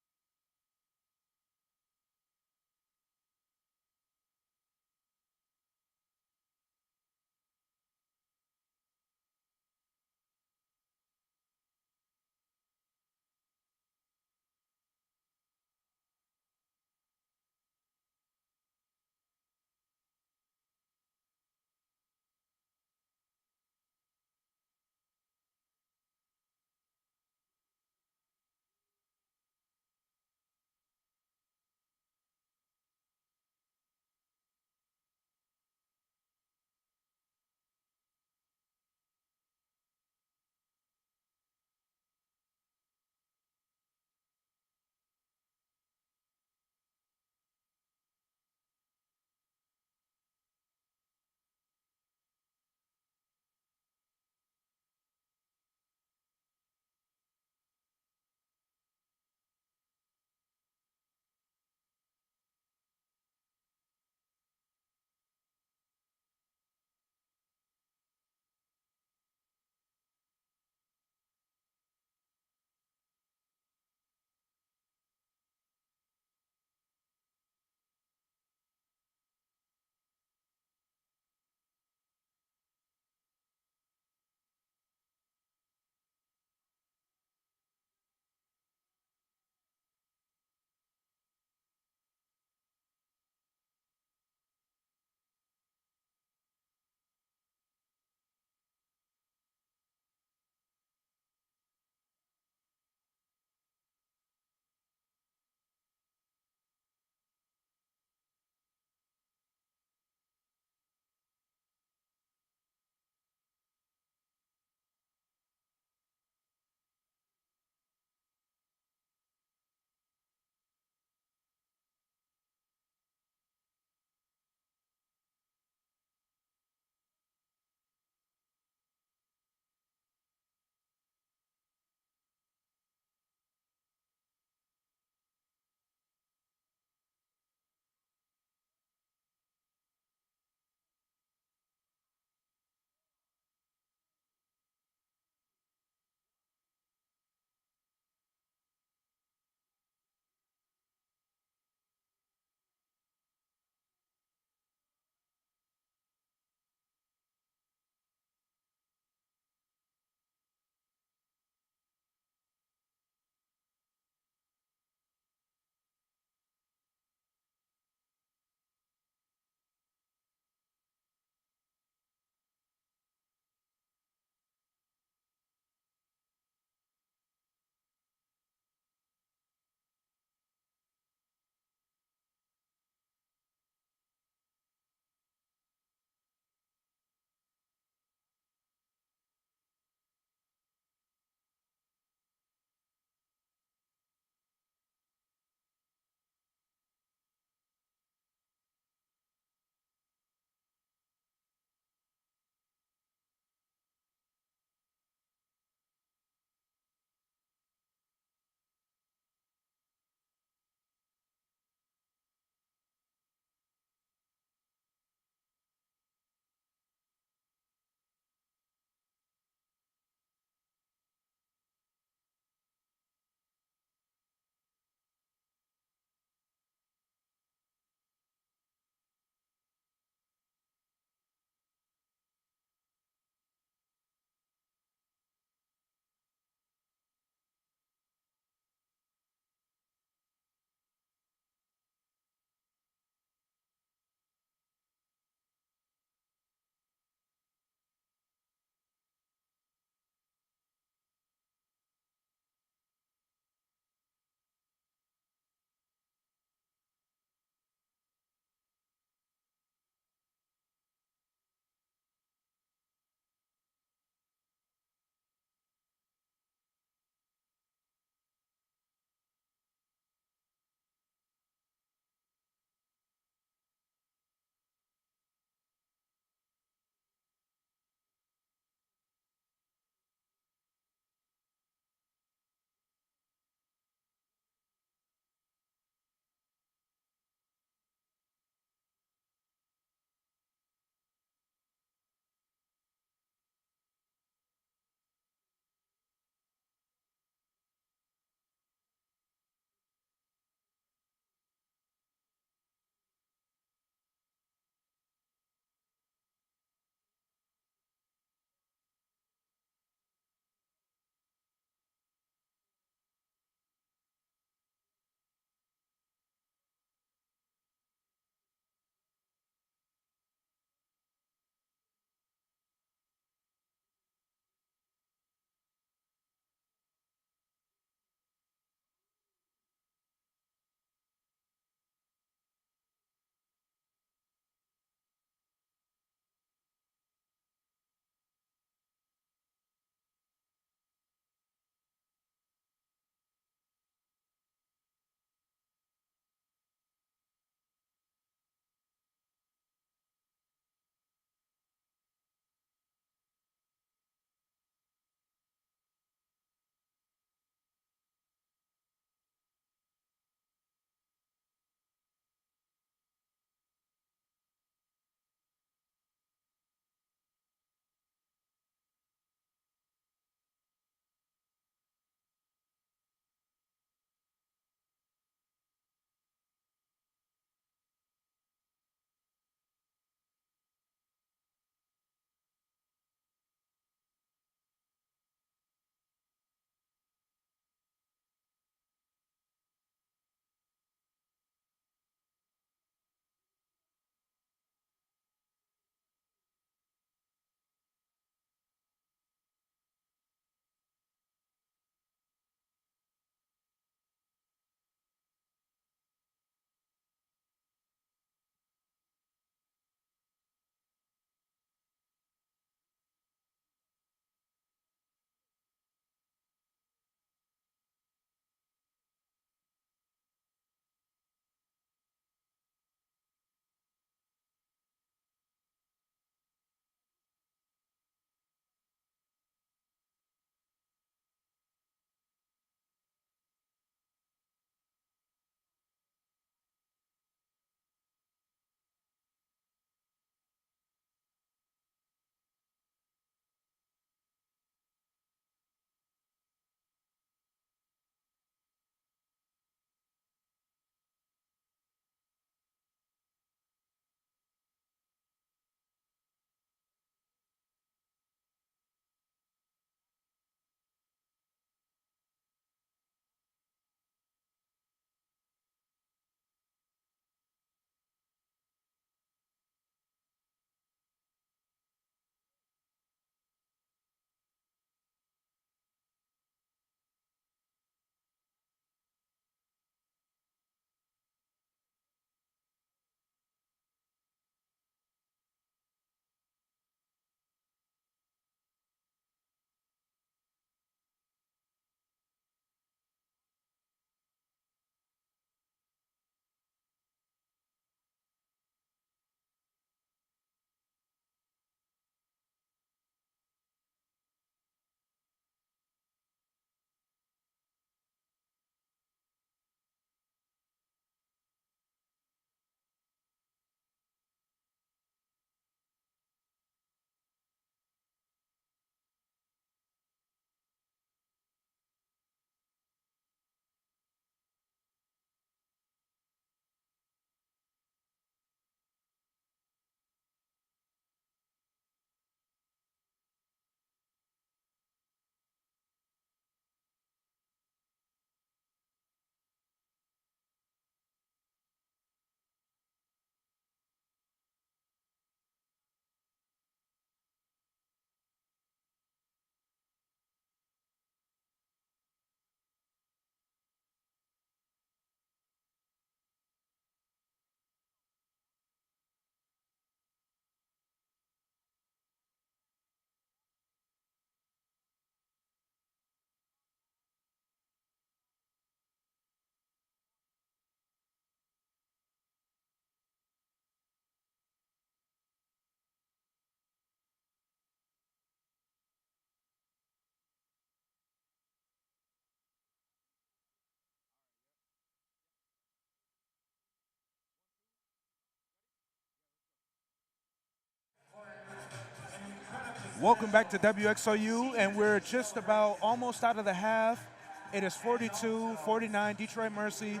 Welcome back to WXOU, and we're just about almost out of the half. It is 42-49 Detroit Mercy.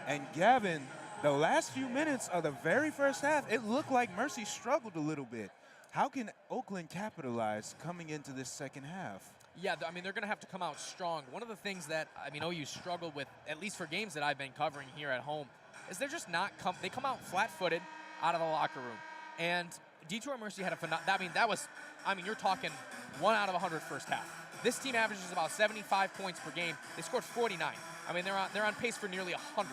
And Gavin, the last few minutes of the very first half, it looked like Mercy struggled a little bit. How can Oakland capitalize coming into this second half? Yeah, I mean, they're going to have to come out strong. One of the things that, I mean, OU struggled with, at least for games that I've been covering here at home, is they're just not, they come out flat-footed out of the locker room. And Detroit Mercy had a you're talking 1 out of 100 first half. This team averages about 75 points per game. They scored 49. I mean, they're on pace for nearly 100.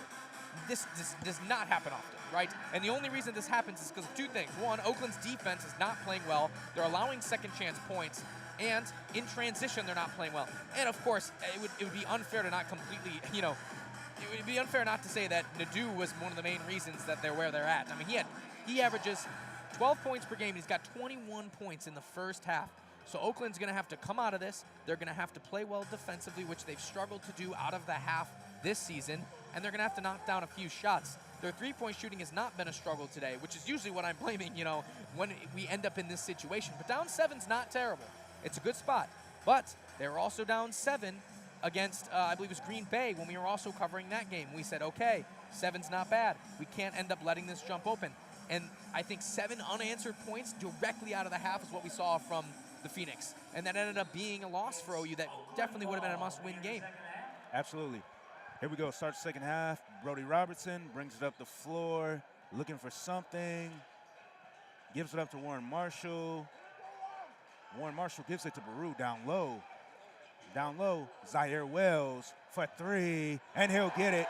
This does not happen often, right? And the only reason this happens is because of two things. One, Oakland's defense is not playing well. They're allowing second chance points. And in transition, they're not playing well. And of course, it would be unfair to not completely, it would be unfair not to say that Nadeau was one of the main reasons that they're where they're at. I mean, he averages 12 points per game. He's got 21 points in the first half. So Oakland's going to have to come out of this. They're going to have to play well defensively, which they've struggled to do out of the half this season. And they're going to have to knock down a few shots. Their three-point shooting has not been a struggle today, which is usually what I'm blaming, when we end up in this situation. But down 7's not terrible. It's a good spot. But they were also down 7 against, I believe it was Green Bay, when we were also covering that game. We said, okay, 7's not bad. We can't end up letting this jump open. And I think 7 unanswered points directly out of the half is what we saw from the Phoenix. And that ended up being a loss for OU that definitely would have been a must-win game. Absolutely. Here we go, start the second half. Brody Robertson brings it up the floor, looking for something. Gives it up to Warren Marshall. Warren Marshall gives it to Baru down low. Down low, Zaire Wells for 3, and he'll get it.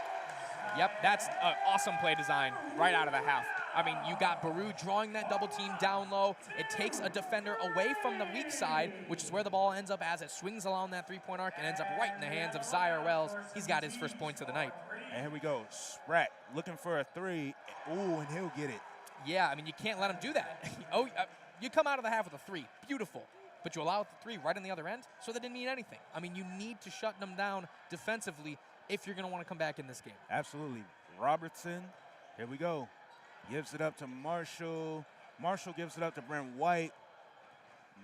Yep, that's an awesome play design right out of the half. I mean, you got Baru drawing that double team down low. It takes a defender away from the weak side, which is where the ball ends up as it swings along that three-point arc and ends up right in the hands of Zaire Wells. He's got his first points of the night. And here we go, Spratt looking for a 3. Ooh, and he'll get it. Yeah, I mean, you can't let him do that. You come out of the half with a 3, beautiful. But you allow the 3 right on the other end, so that didn't mean anything. I mean, you need to shut them down defensively if you're going to want to come back in this game. Absolutely. Robertson, here we go. Gives it up to Marshall. Marshall gives it up to Brent White.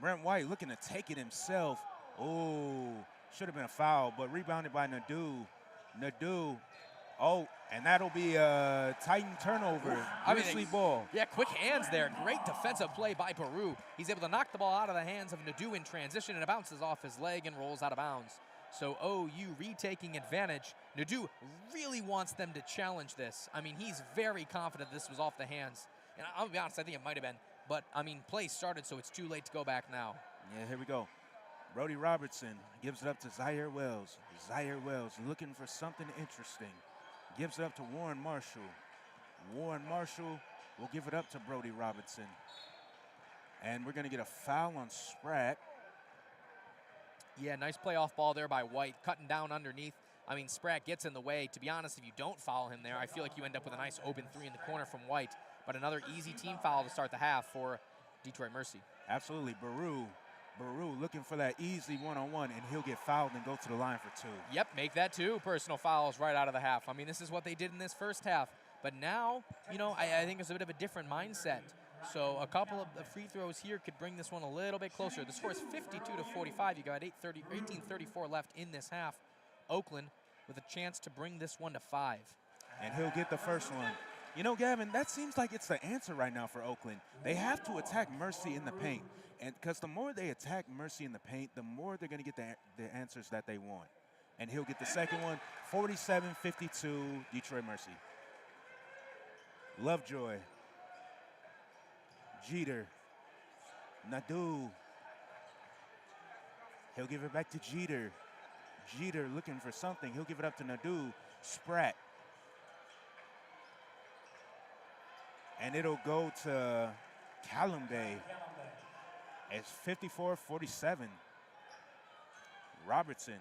Brent White looking to take it himself. Oh, should have been a foul, but rebounded by Nadeau. Nadeau, and that'll be a Titan turnover. Grizzly ball. Yeah, quick hands there. Great defensive play by Baru. He's able to knock the ball out of the hands of Nadeau in transition, and it bounces off his leg and rolls out of bounds. So OU retaking advantage. Nadeau really wants them to challenge this. I mean, he's very confident this was off the hands. And I'll be honest, I think it might have been. But, I mean, play started, so it's too late to go back now. Yeah, here we go. Brody Robertson gives it up to Zaire Wells. Zaire Wells looking for something interesting. Gives it up to Warren Marshall. Warren Marshall will give it up to Brody Robertson. And we're going to get a foul on Spratt. Yeah, nice playoff ball there by White, cutting down underneath. I mean, Spratt gets in the way. To be honest, if you don't foul him there, I feel like you end up with a nice open 3 in the corner from White. But another easy team foul to start the half for Detroit Mercy. Absolutely. Baru looking for that easy one-on-one, and he'll get fouled and go to the line for 2. Yep, make that 2 personal fouls right out of the half. I mean, this is what they did in this first half. But now, I think it's a bit of a different mindset. So a couple of the free throws here could bring this one a little bit closer. The score is 52-45. You got 18:34 left in this half. Oakland with a chance to bring this one to 5. And he'll get the first one. Gavin, that seems like it's the answer right now for Oakland. They have to attack Mercy in the paint. And because the more they attack Mercy in the paint, the more they're going to get the answers that they want. And he'll get the second one, 47-52, Detroit Mercy. Lovejoy. Jeter. Nadeau. He'll give it back to Jeter. Jeter looking for something. He'll give it up to Nadeau. Spratt. And it'll go to Callumby. It's 54-47. Robertson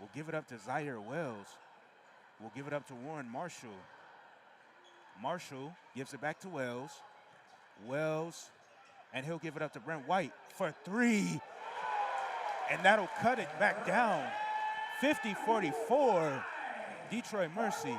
will give it up to Zaire Wells. Will give it up to Warren Marshall. Marshall gives it back to Wells. Wells, and he'll give it up to Brent White for 3. And that'll cut it back down. 50-44, Detroit Mercy.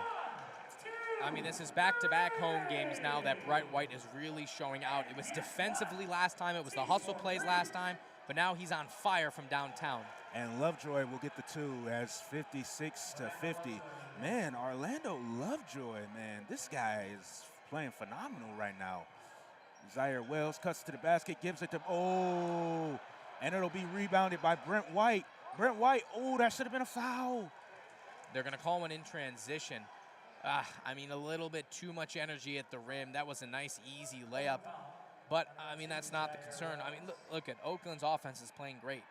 I mean, this is back-to-back home games now that Brett White is really showing out. It was defensively last time. It was the hustle plays last time. But now he's on fire from downtown. And Lovejoy will get the 2 as 56-50. Man, Orlando Lovejoy, man, this guy is playing phenomenal right now. Zaire Wells cuts to the basket, gives it to, and it'll be rebounded by Brent White. Brent White, that should have been a foul. They're going to call one in transition. I mean, a little bit too much energy at the rim. That was a nice, easy layup. But, I mean, that's not the concern. I mean, look at Oakland's offense is playing great.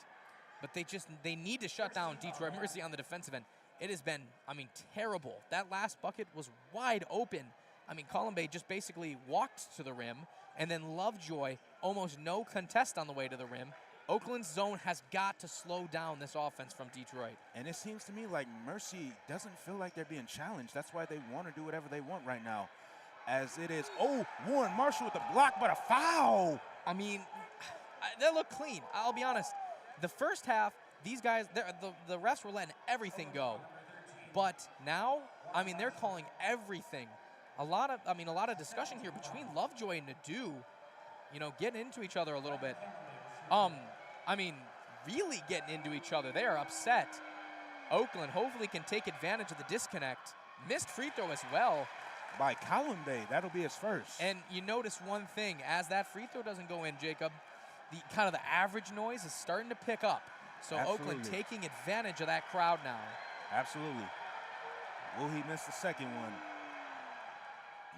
But they need to shut down Detroit Mercy on the defensive end. It has been, I mean, terrible. That last bucket was wide open. I mean, Columbe just basically walked to the rim, and then Lovejoy, almost no contest on the way to the rim. Oakland's zone has got to slow down this offense from Detroit. And it seems to me like Mercy doesn't feel like they're being challenged. That's why they want to do whatever they want right now. As it is, Warren Marshall with the block, but a foul. I mean, they look clean. I'll be honest. The first half, these guys, the refs were letting everything go. But now, I mean, they're calling everything. A lot of discussion here between Lovejoy and Nadeau, getting into each other a little bit. I mean, really getting into each other. They are upset. Oakland hopefully can take advantage of the disconnect. Missed free throw as well. By Columbe, that'll be his first. And you notice one thing, as that free throw doesn't go in, Jacob, the average noise is starting to pick up. So Absolutely. Oakland taking advantage of that crowd now. Absolutely. Will he miss the second one?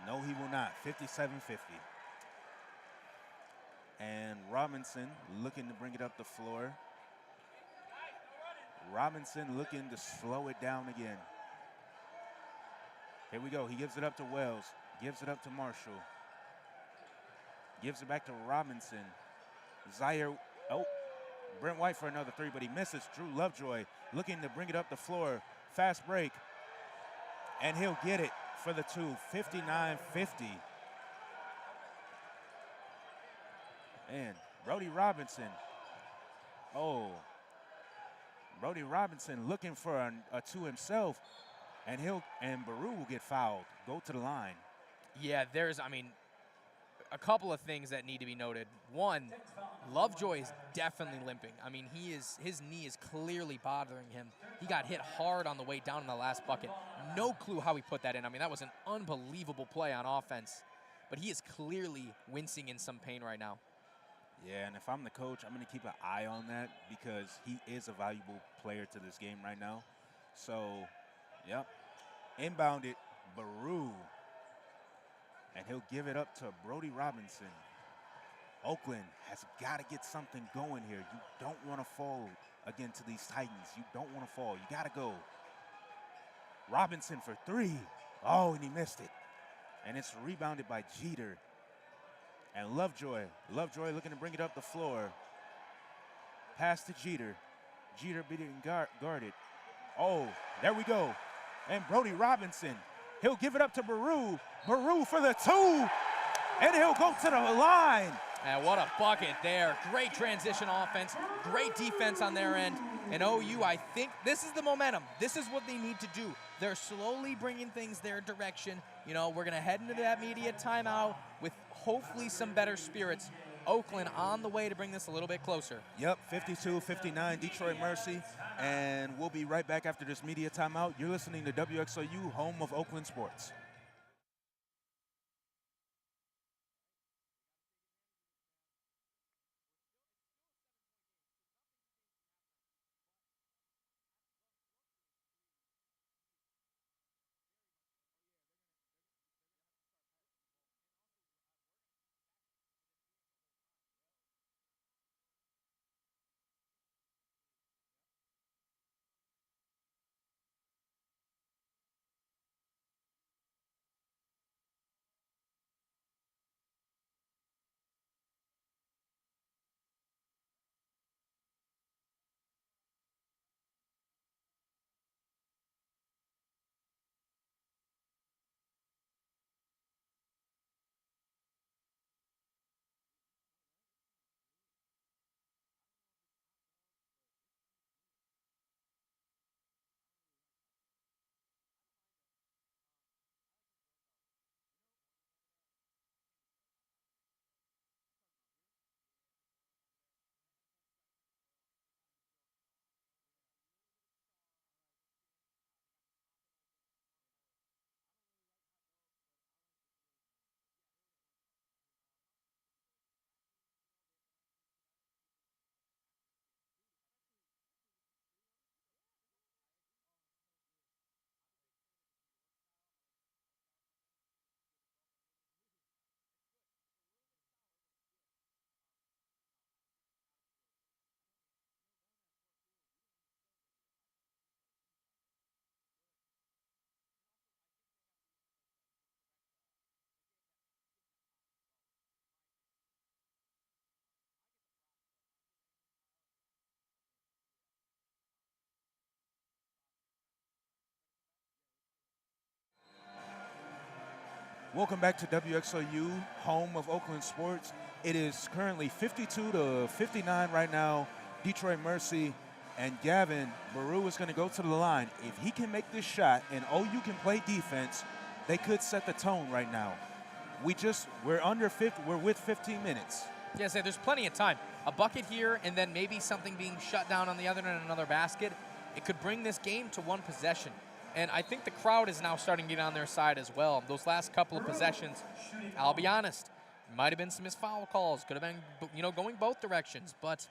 No, he will not. 57-50. And Robinson looking to bring it up the floor. Robinson looking to slow it down again. Here we go. He gives it up to Wells. Gives it up to Marshall. Gives it back to Robinson. Zaire, Brent White for another 3, but he misses. Drew Lovejoy looking to bring it up the floor. Fast break. And he'll get it for the 2, 59-50. And Brody Robinson. Brody Robinson looking for a 2 himself. And Baru will get fouled. Go to the line. Yeah, there's, a couple of things that need to be noted. One, Lovejoy is definitely limping. I mean, his knee is clearly bothering him. He got hit hard on the way down in the last bucket. No clue how he put that in. I mean, that was an unbelievable play on offense. But he is clearly wincing in some pain right now. Yeah, and if I'm the coach, I'm going to keep an eye on that because he is a valuable player to this game right now. So, yep. Inbounded, Baru. And he'll give it up to Brody Robinson. Oakland has got to get something going here. You don't want to fall again to these Titans. You don't want to fall. You got to go. Robinson for 3. And he missed it. And it's rebounded by Jeter. And Lovejoy looking to bring it up the floor. Pass to Jeter. Jeter being guarded. There we go. And Brody Robinson, he'll give it up to Baru. Baru for the 2. And he'll go to the line. And what a bucket there. Great transition offense. Great defense on their end. And OU, I think this is the momentum. This is what they need to do. They're slowly bringing things their direction. We're going to head into that media timeout with hopefully some better spirits. Oakland on the way to bring this a little bit closer. Yep, 52-59, Detroit Mercy. And we'll be right back after this media timeout. You're listening to WXOU, home of Oakland sports. Welcome back to WXOU, home of Oakland sports. It is currently 52 to 59 right now. Detroit Mercy and Gavin, Baru is going to go to the line. If he can make this shot and OU can play defense, they could set the tone right now. We're under 50, we're with 15 minutes. Yes, there's plenty of time. A bucket here and then maybe something being shut down on the other end, another basket. It could bring this game to one possession. And I think the crowd is now starting to get on their side as well. Those last couple of possessions, I'll be honest, might have been some missed foul calls. Could have been, going both directions. But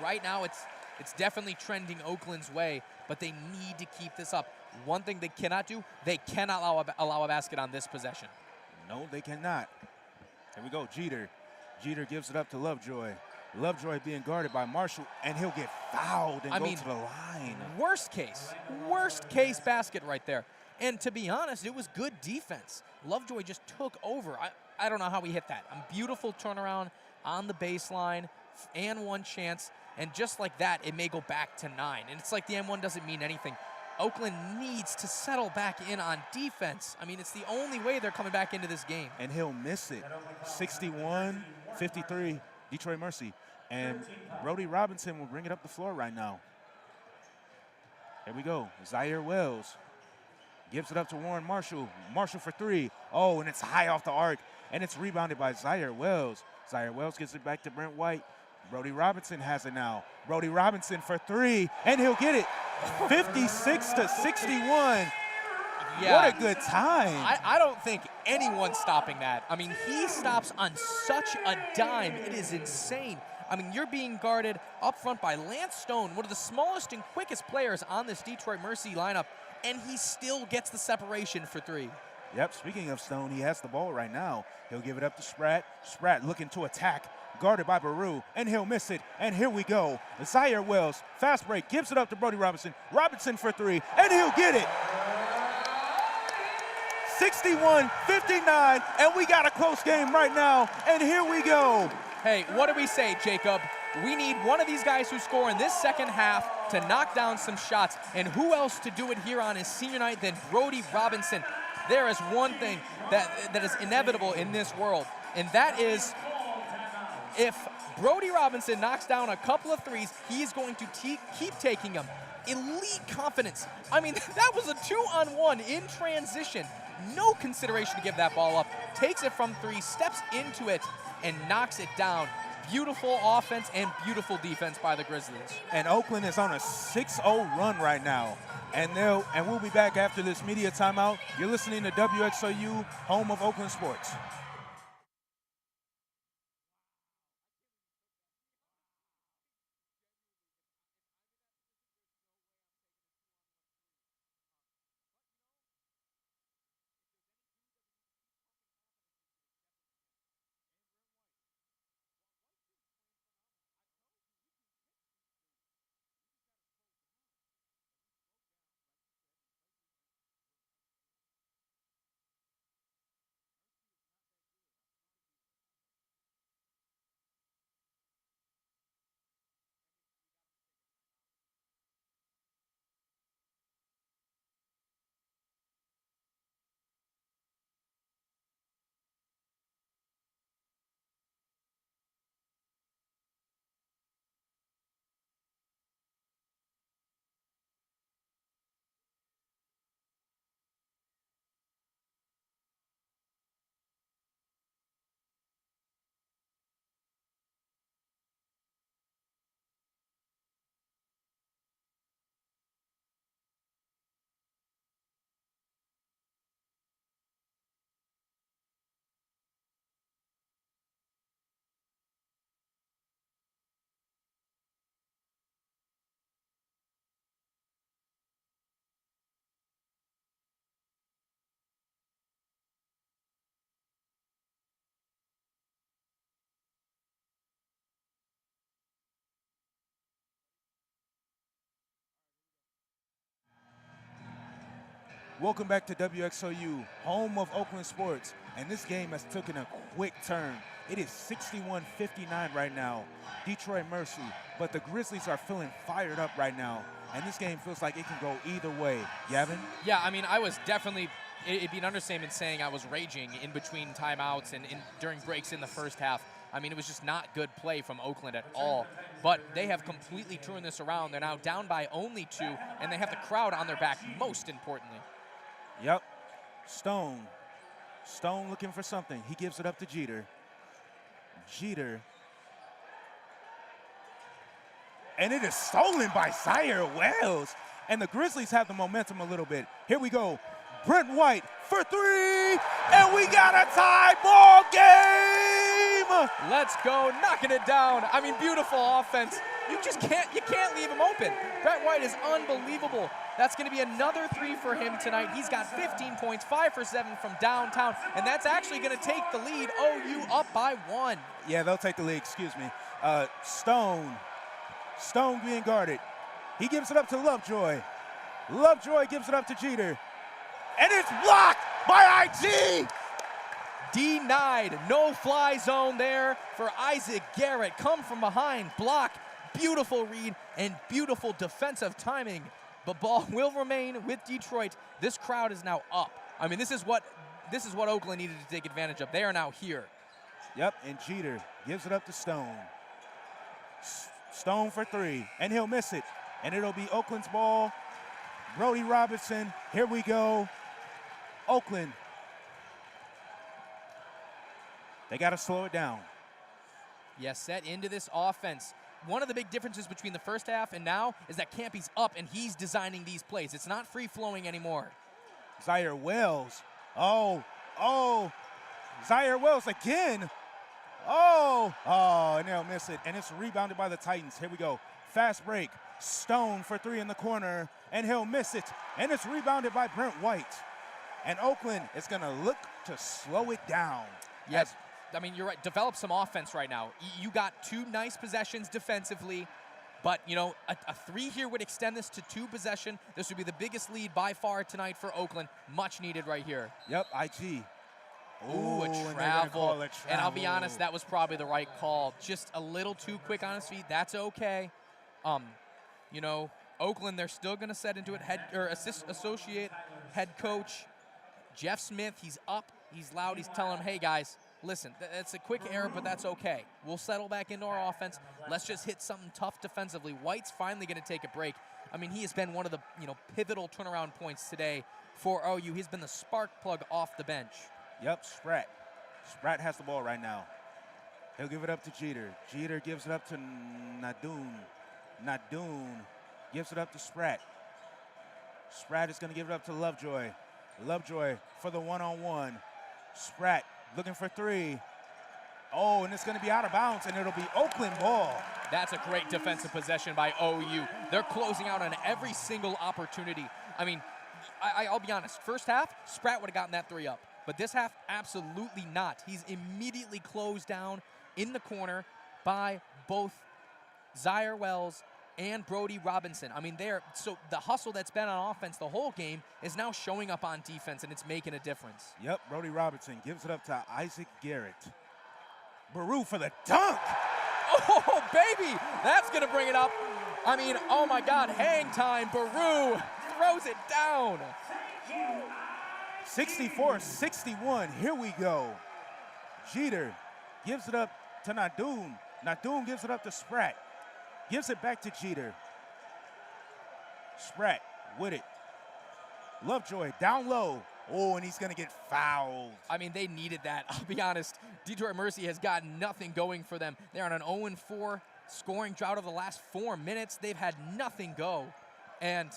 right now it's definitely trending Oakland's way. But they need to keep this up. One thing they cannot do, they cannot allow a basket on this possession. No, they cannot. Here we go, Jeter. Jeter gives it up to Lovejoy. Lovejoy being guarded by Marshall, and he'll get fouled and go to the line. Worst case basket right there. And to be honest, it was good defense. Lovejoy just took over. I don't know how he hit that. A beautiful turnaround on the baseline and one chance. And just like that, it may go back to 9. And it's like the M1 doesn't mean anything. Oakland needs to settle back in on defense. I mean, it's the only way they're coming back into this game. And he'll miss it. 61-53. Detroit Mercy. And Brody Robinson will bring it up the floor right now. Here we go. Zaire Wells gives it up to Warren Marshall. Marshall for 3. Oh, and it's high off the arc. And it's rebounded by Zaire Wells. Zaire Wells gets it back to Brent White. Brody Robinson has it now. Brody Robinson for 3, and he'll get it. 56-61. Yeah. What a good time. I don't think anyone's stopping that. I mean, he stops on such a dime. It is insane. I mean, you're being guarded up front by Lance Stone, one of the smallest and quickest players on this Detroit Mercy lineup, and he still gets the separation for 3. Yep, speaking of Stone, he has the ball right now. He'll give it up to Spratt. Spratt looking to attack, guarded by Baru, and he'll miss it. And here we go. Zaire Wells, fast break, gives it up to Brody Robinson. Robinson for 3, and he'll get it. 61-59, and we got a close game right now, and here we go. Hey, what do we say, Jacob? We need one of these guys who score in this second half to knock down some shots, and who else to do it here on his senior night than Brody Robinson? There is one thing that is inevitable in this world, and that is if Brody Robinson knocks down a couple of threes, he's going to keep taking them. Elite confidence. I mean, that was a 2-on-1 in transition. No consideration to give that ball up. Takes it from 3, steps into it, and knocks it down. Beautiful offense and beautiful defense by the Grizzlies. And Oakland is on a 6-0 run right now. And we'll be back after this media timeout. You're listening to WXOU, home of Oakland sports. Welcome back to WXOU, home of Oakland sports. And this game has taken a quick turn. It is 61-59 right now, Detroit Mercy. But the Grizzlies are feeling fired up right now. And this game feels like it can go either way. Gavin? Yeah, I mean, I was definitely it'd be an understatement saying I was raging in between timeouts and during breaks in the first half. I mean, it was just not good play from Oakland at all. But they have completely turned this around. They're now down by only 2, and they have the crowd on their back, most importantly. Yep. Stone looking for something. He gives it up to Jeter. Jeter. And it is stolen by Zaire Wells. And the Grizzlies have the momentum a little bit. Here we go. Brent White for 3, and we got a tie ball game. Let's go, knocking it down. I mean, beautiful offense. You can't leave him open. Brent White is unbelievable. That's going to be another 3 for him tonight. He's got 15 points, 5 for 7 from downtown, and that's actually going to take the lead. OU up by 1. Yeah, they'll take the lead, excuse me. Stone being guarded. He gives it up to Lovejoy. Lovejoy gives it up to Jeter. And it's blocked by IG. Denied. No fly zone there for Isaac Garrett. Come from behind, block. Beautiful read and beautiful defensive timing. But ball will remain with Detroit. This crowd is now up. I mean, this is what Oakland needed to take advantage of. They are now here. Yep, and Jeter gives it up to Stone. Stone for 3, and he'll miss it. And it'll be Oakland's ball. Brody Robinson, here we go. Oakland. They got to slow it down. Yes, set into this offense. One of the big differences between the first half and now is that Campy's up and he's designing these plays. It's not free-flowing anymore. Zaire Wells. Oh, Zaire Wells again. And they'll miss it. And it's rebounded by the Titans. Here we go. Fast break. Stone for 3 in the corner, and he'll miss it. And it's rebounded by Brent White. And Oakland is going to look to slow it down. Yes, I mean, you're right. Develop some offense right now. You got 2 nice possessions defensively, but, you know, a 3 here would extend this to 2 possession. This would be the biggest lead by far tonight for Oakland. Much needed right here. Yep, IG. Ooh, a travel. And I'll be honest, that was probably the right call. Just a little too quick on his feet. That's okay. You know, Oakland, they're still going to set into it. Associate head coach Jeff Smith, he's up, he's loud, he's telling them, hey, guys, listen, that's a quick error, but that's okay. We'll settle back into our offense. Let's just hit something tough defensively. White's finally going to take a break. I mean, he has been one of the pivotal turnaround points today for OU. He's been the spark plug off the bench. Yep, Spratt. Spratt has the ball right now. He'll give it up to Jeter. Jeter gives it up to Nadoon. Nadoon gives it up to Spratt. Spratt is going to give it up to Lovejoy. Lovejoy for the one-on-one. Spratt looking for 3. Oh, and it's going to be out of bounds, and it'll be Oakland ball. That's a great defensive possession by OU. They're closing out on every single opportunity. I mean, I'll be honest. First half, Spratt would have gotten that 3 up. But this half, absolutely not. He's immediately closed down in the corner by both Zaire Wells and Brody Robinson. I mean, so the hustle that's been on offense the whole game is now showing up on defense, and it's making a difference. Yep, Brody Robinson gives it up to Isaac Garrett. Baru for the dunk. Oh, baby, that's going to bring it up. I mean, oh, my God, hang time. Baru throws it down. 64-61, here we go. Jeter gives it up to Nadoon. Nadoon gives it up to Spratt. Gives it back to Jeter. Spratt with it. Lovejoy down low. Oh, and he's going to get fouled. I mean, they needed that. I'll be honest. Detroit Mercy has got nothing going for them. They're on an 0-4 scoring drought of the last 4 minutes. They've had nothing go. And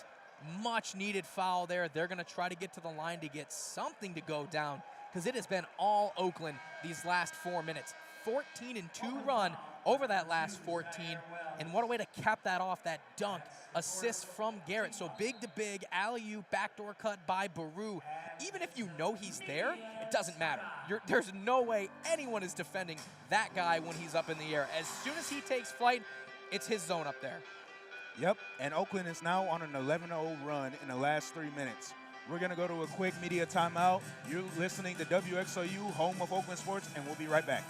much needed foul there. They're going to try to get to the line to get something to go down because it has been all Oakland these last 4 minutes. 14-2 run over that last 14. And what a way to cap that off, that dunk. Assist from Garrett. So big to big, alley-oop, backdoor cut by Baru. Even if you know he's there, it doesn't matter. There's no way anyone is defending that guy when he's up in the air. As soon as he takes flight, it's his zone up there. Yep, and Oakland is now on an 11-0 run in the last 3 minutes. We're going to go to a quick media timeout. You're listening to WXOU, home of Oakland Sports, and we'll be right back.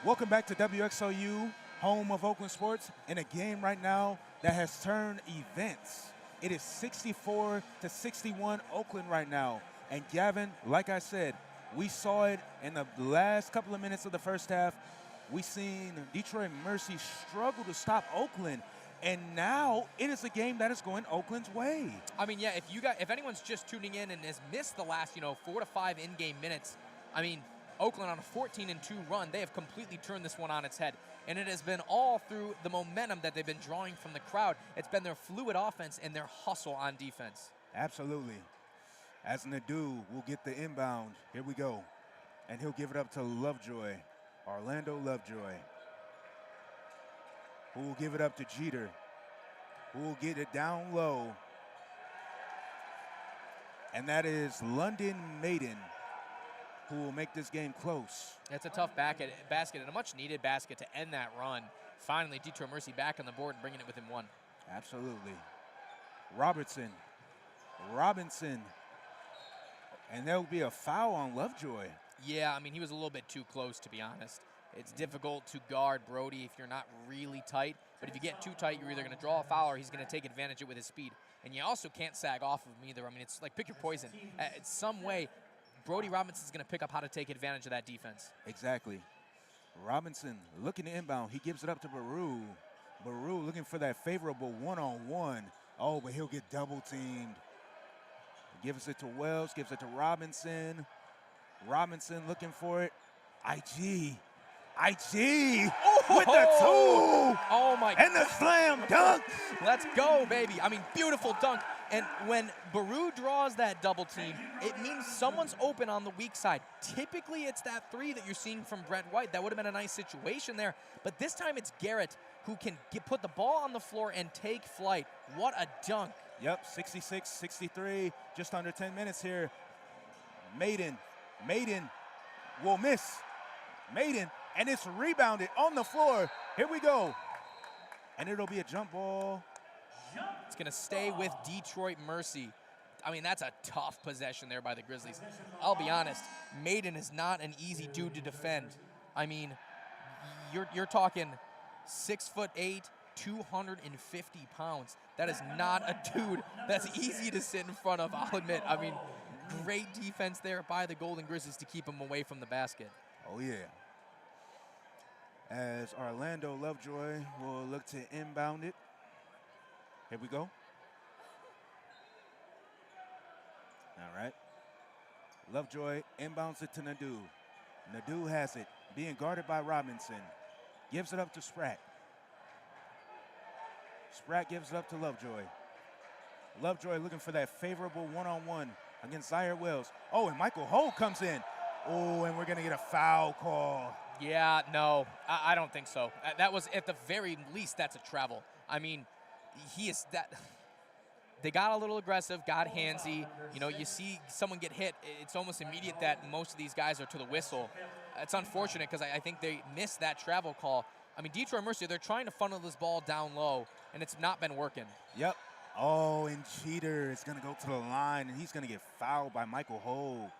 Welcome back to WXOU, home of Oakland sports, in a game right now that has turned events. It is 64-61 Oakland right now. And Gavin, like I said, we saw it in the last couple of minutes of the first half. We seen Detroit Mercy struggle to stop Oakland. And now it is a game that is going Oakland's way. I mean, yeah, if anyone's just tuning in and has missed the last, 4 to 5 in-game minutes, I mean, Oakland on a 14-2 run, they have completely turned this one on its head. And it has been all through the momentum that they've been drawing from the crowd. It's been their fluid offense and their hustle on defense. Absolutely. As Nadeau will get the inbound. Here we go. And he'll give it up to Lovejoy, Orlando Lovejoy, who will give it up to Jeter, who will get it down low. And that is London Maiden, who will make this game close. It's a tough basket and a much-needed basket to end that run. Finally, Detroit Mercy back on the board and bringing it within one. Absolutely. Robinson. And there will be a foul on Lovejoy. Yeah, I mean, he was a little bit too close, to be honest. It's difficult to guard Brody if you're not really tight. But if you get too tight, you're either going to draw a foul or he's going to take advantage of it with his speed. And you also can't sag off of him either. I mean, it's like pick your poison. In some way, Brody Robinson's going to pick up how to take advantage of that defense. Exactly. Robinson looking to inbound. He gives it up to Baru. Baru looking for that favorable one-on-one. Oh, but he'll get double-teamed. Gives it to Wells, gives it to Robinson. Robinson looking for it. IG with the two. Oh, my. And the slam dunk. Let's go, baby. I mean, beautiful dunk. And when Baru draws that double team, it means someone's open on the weak side. Typically, it's that three that you're seeing from Brett White. That would have been a nice situation there. But this time, it's Garrett who can put the ball on the floor and take flight. What a dunk. Yep, 66-63, just under 10 minutes here. Maiden will miss. Maiden, and it's rebounded on the floor. Here we go. And it'll be a jump ball. It's going to stay with Detroit Mercy. I mean, that's a tough possession there by the Grizzlies. I'll be honest, Maiden is not an easy dude to defend. I mean, you're talking 6'8", 250 pounds. That is not a dude that's easy to sit in front of, I'll admit. I mean, great defense there by the Golden Grizzlies to keep him away from the basket. Oh, yeah. As Orlando Lovejoy will look to inbound it. Here we go. All right. Lovejoy inbounds it to Nadeau. Nadeau has it, being guarded by Robinson. Gives it up to Spratt. Spratt gives it up to Lovejoy. Lovejoy looking for that favorable one-on-one against Zaire Wells. Oh, and Michael Ho comes in. Oh, and we're going to get a foul call. Yeah, no, I don't think so. That was, at the very least, that's a travel. I mean, he is that. They got a little aggressive, got handsy. You know, you see someone get hit, it's almost immediate that most of these guys are to the whistle. It's unfortunate because I think they missed that travel call. I mean, Detroit Mercy, they're trying to funnel this ball down low, and it's not been working. Yep. Oh, and Jeter is going to go to the line, and he's going to get fouled by Michael Ho.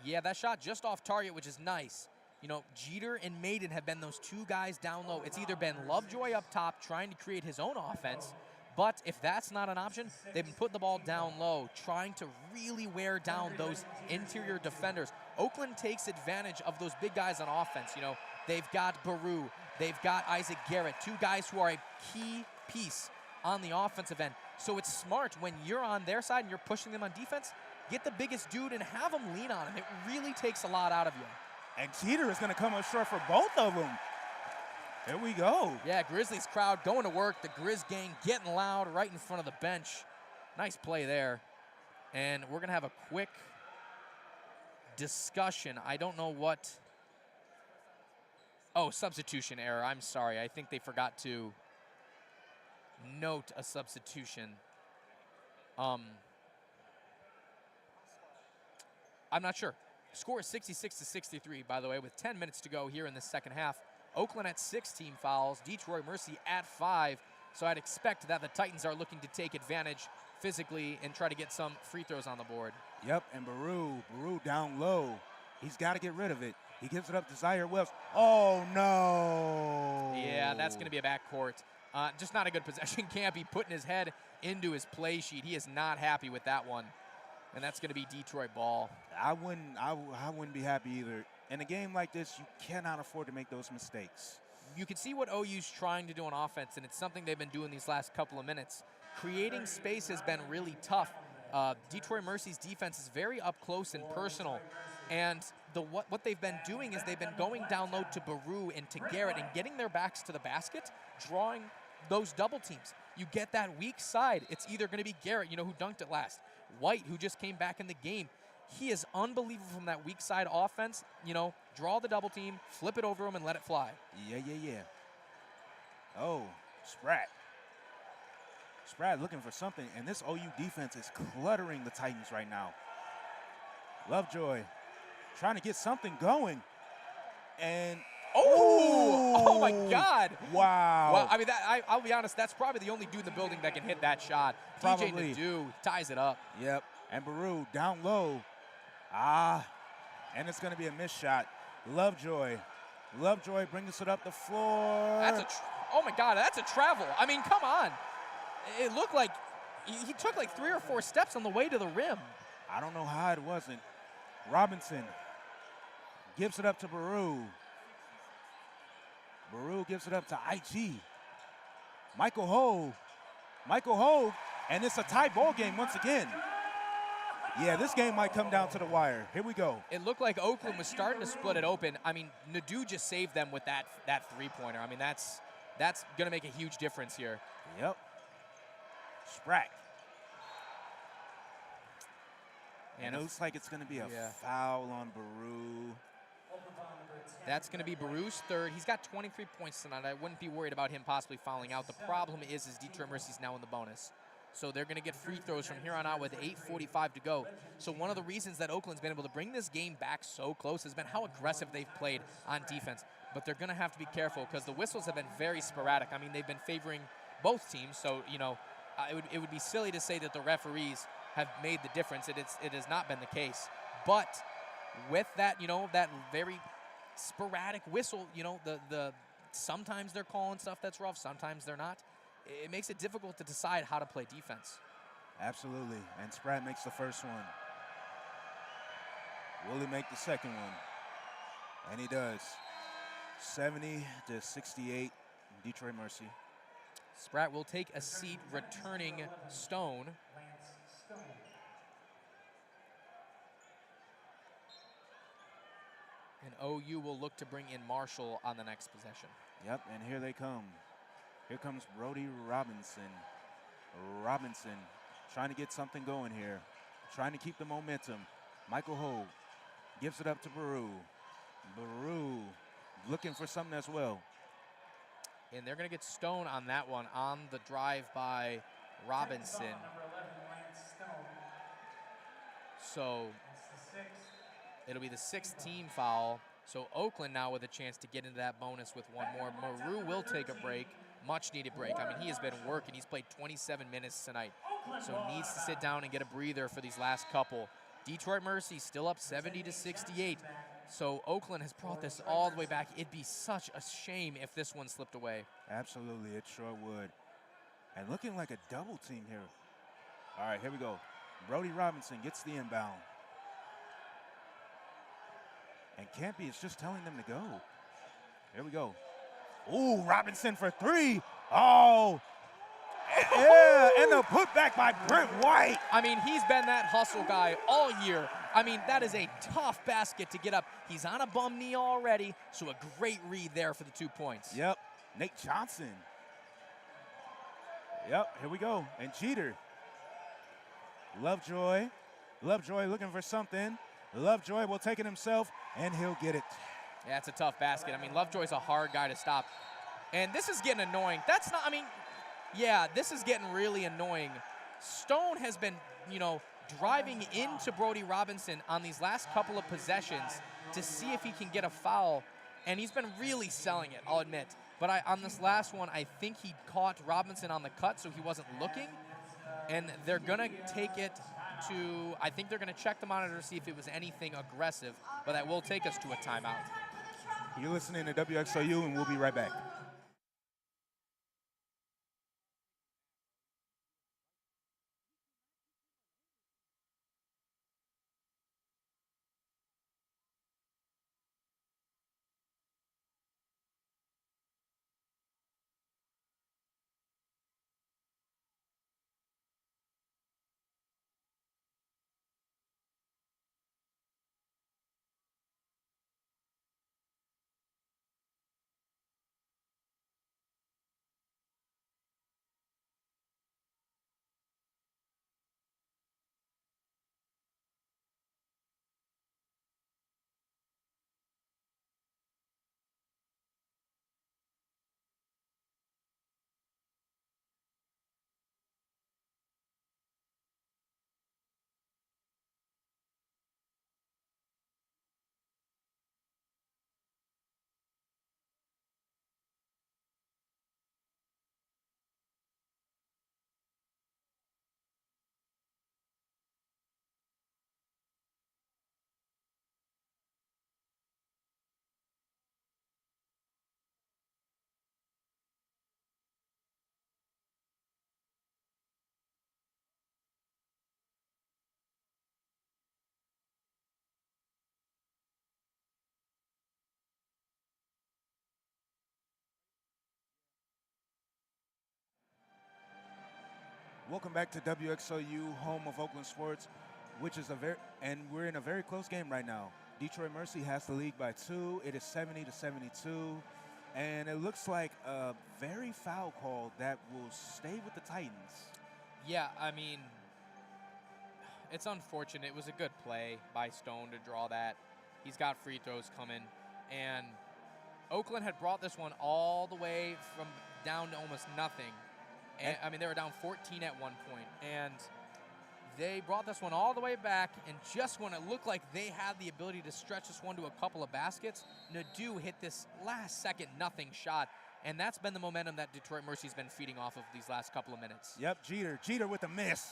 Yeah, that shot just off target, which is nice. You know, Jeter and Maiden have been those two guys down low. It's either been Lovejoy up top trying to create his own offense, but if that's not an option, they've been putting the ball down low, trying to really wear down those interior defenders. Oakland takes advantage of those big guys on offense. You know, they've got Baru, they've got Isaac Garrett, two guys who are a key piece on the offensive end. So it's smart when you're on their side and you're pushing them on defense, get the biggest dude and have them lean on him. It really takes a lot out of you. And Jeter is going to come up short for both of them. Here we go. Yeah, Grizzlies crowd going to work. The Grizz gang getting loud right in front of the bench. Nice play there. And we're going to have a quick discussion. I don't know what. Oh, substitution error. I'm sorry. I think they forgot to note a substitution. I'm not sure. Score is 66-63, by the way, with 10 minutes to go here in the second half. Oakland at 16 fouls, Detroit Mercy at 5. So I'd expect that the Titans are looking to take advantage physically and try to get some free throws on the board. Yep, and Baru down low. He's got to get rid of it. He gives it up to Zaire Wells. Oh, no. Yeah, that's going to be a backcourt. Just not a good possession. Campy putting his head into his play sheet. He is not happy with that one. And that's going to be Detroit ball. I wouldn't be happy either. In a game like this, you cannot afford to make those mistakes. You can see what OU's trying to do on offense, and it's something they've been doing these last couple of minutes. Creating space has been really tough. Detroit Mercy's defense is very up close and personal. And what they've been doing is they've been going down low to Baru and to Garrett and getting their backs to the basket, drawing those double teams. You get that weak side. It's either going to be Garrett, who dunked it last. White, who just came back in the game. He is unbelievable from that weak side offense. Draw the double team, flip it over him, and let it fly. Yeah. Oh, Spratt. Spratt looking for something, and this OU defense is cluttering the Titans right now. Lovejoy trying to get something going. And oh my God. Wow. Well, I mean, I'll be honest, that's probably the only dude in the building that can hit that shot. Probably. TJ Nadeau ties it up. Yep. And Baru down low. And it's going to be a missed shot. Lovejoy brings it up the floor. Oh my God, that's a travel. I mean, come on. It looked like he took like 3 or 4 steps on the way to the rim. I don't know how it wasn't. Robinson gives it up to Baru. Baru gives it up to IG. Michael Hogue, and it's a tie ball game once again. Yeah, this game might come down to the wire. Here we go. It looked like Oakland was starting to split it open. I mean, Nadeau just saved them with that three-pointer. I mean, that's going to make a huge difference here. Yep. Spratt. And it looks like it's going to be a foul on Baru. That's going to be Baru's third. He's got 23 points tonight. I wouldn't be worried about him possibly fouling out. The problem is Detroit Mercy's now in the bonus. So they're going to get free throws from here on out with 8:45 to go. So one of the reasons that Oakland's been able to bring this game back so close has been how aggressive they've played on defense. But they're going to have to be careful because the whistles have been very sporadic. I mean, they've been favoring both teams. So, it would be silly to say that the referees have made the difference. It has not been the case. But with that, that very sporadic whistle, the sometimes they're calling stuff that's rough, sometimes they're not. It makes it difficult to decide how to play defense. Absolutely. And Spratt makes the first one. Will he make the second one? And he does. 70-68, Detroit Mercy. Spratt will take a seat, returning Stone. And OU will look to bring in Marshall on the next possession. Yep, and here they come. Here comes Brody Robinson. Robinson trying to get something going here. Trying to keep the momentum. Michael Hogue gives it up to Baru. Baru looking for something as well. And they're going to get Stone on that one on the drive by Robinson. So it'll be the 6th team foul. So Oakland now with a chance to get into that bonus with one more. Maru will take a break, much needed break. I mean, he has been working. He's played 27 minutes tonight. So needs to sit down and get a breather for these last couple. Detroit Mercy still up 70-68. So Oakland has brought this all the way back. It'd be such a shame if this one slipped away. Absolutely, it sure would. And looking like a double team here. All right, here we go. Brody Robinson gets the inbound. And Campy is just telling them to go. Here we go. Ooh, Robinson for 3. Oh, yeah, and the putback by Brent White. I mean, he's been that hustle guy all year. I mean, that is a tough basket to get up. He's on a bum knee already, so a great read there for the 2 points. Yep, Nate Johnson. Yep, here we go, and Cheater. Lovejoy looking for something. Lovejoy will take it himself, and he'll get it. Yeah, it's a tough basket. I mean, Lovejoy's a hard guy to stop. And this is getting annoying. That's not, I mean, yeah, this is getting really annoying. Stone has been, driving into Brody Robinson on these last couple of possessions to see if he can get a foul, and he's been really selling it, I'll admit. But on this last one, I think he caught Robinson on the cut, so he wasn't looking, and they're going to take it to, I think they're going to check the monitor to see if it was anything aggressive, but that will take us to a timeout. You're listening to WXOU, and we'll be right back. Welcome back to WXOU, home of Oakland sports, which is and we're in a very close game right now. Detroit Mercy has the lead by 2. It is 70-72, and it looks like a very foul call that will stay with the Titans. Yeah, I mean, it's unfortunate. It was a good play by Stone to draw that. He's got free throws coming, and Oakland had brought this one all the way from down to almost nothing. And, I mean, they were down 14 at one point, and they brought this one all the way back, and just when it looked like they had the ability to stretch this one to a couple of baskets, Nadeau hit this last-second nothing shot, and that's been the momentum that Detroit Mercy's been feeding off of these last couple of minutes. Yep, Jeter with a miss.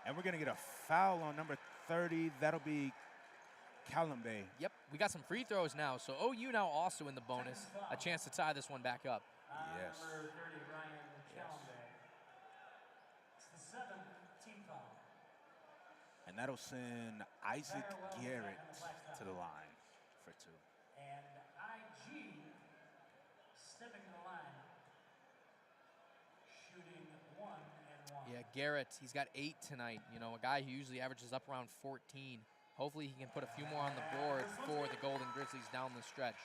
And we're going to get a foul on number 30. That'll be Calambe. Yep, we got some free throws now, so OU now also in the bonus, a chance to tie this one back up. Yes. Number 30, Ryan Calambe. It's the 7th team foul. And that'll send Isaac Garrett to the line for 2. And IG stepping to the line, shooting 1 and 1. Yeah, Garrett, he's got 8 tonight. You know, a guy who usually averages up around 14. Hopefully he can put a few more on the board for the Golden Grizzlies down the stretch.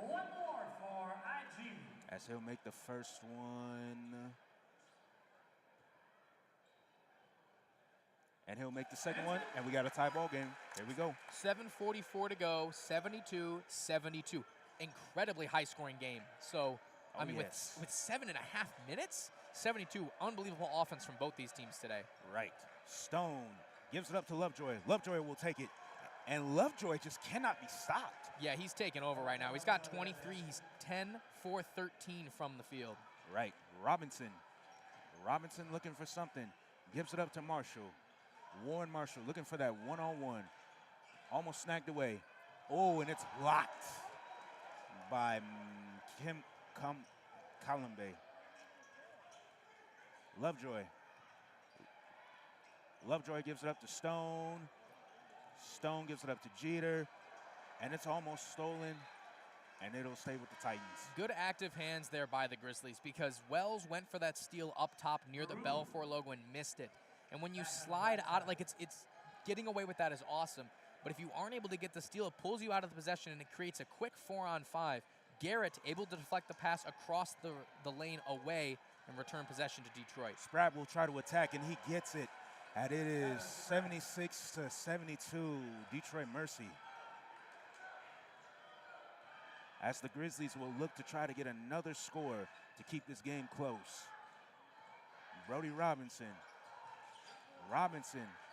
1 more for IG. As he'll make the first one. And he'll make the second one, and we got a tie ball game. There we go. 7:44 to go, 72-72. Incredibly high-scoring game. So, I mean, with 7.5 minutes, 72, unbelievable offense from both these teams today. Right. Stone gives it up to Lovejoy. Lovejoy will take it. And Lovejoy just cannot be stopped. Yeah, he's taking over right now. He's got 23. He's 10 for 13 from the field. Right. Robinson looking for something. Gives it up to Marshall. Warren Marshall looking for that one-on-one. Almost snagged away. Oh, and it's blocked by Calambe. Lovejoy gives it up to Stone. Stone gives it up to Jeter. And it's almost stolen. And it'll stay with the Titans. Good active hands there by the Grizzlies because Wells went for that steal up top near the Belfour logo and missed it. And when you slide out, like it's getting away with that is awesome. But if you aren't able to get the steal, it pulls you out of the possession and it creates a quick 4-on-5. Garrett able to deflect the pass across the lane away and return possession to Detroit. Spratt will try to attack, and he gets it. And it is 76-72, Detroit Mercy. As the Grizzlies will look to try to get another score to keep this game close. Brody Robinson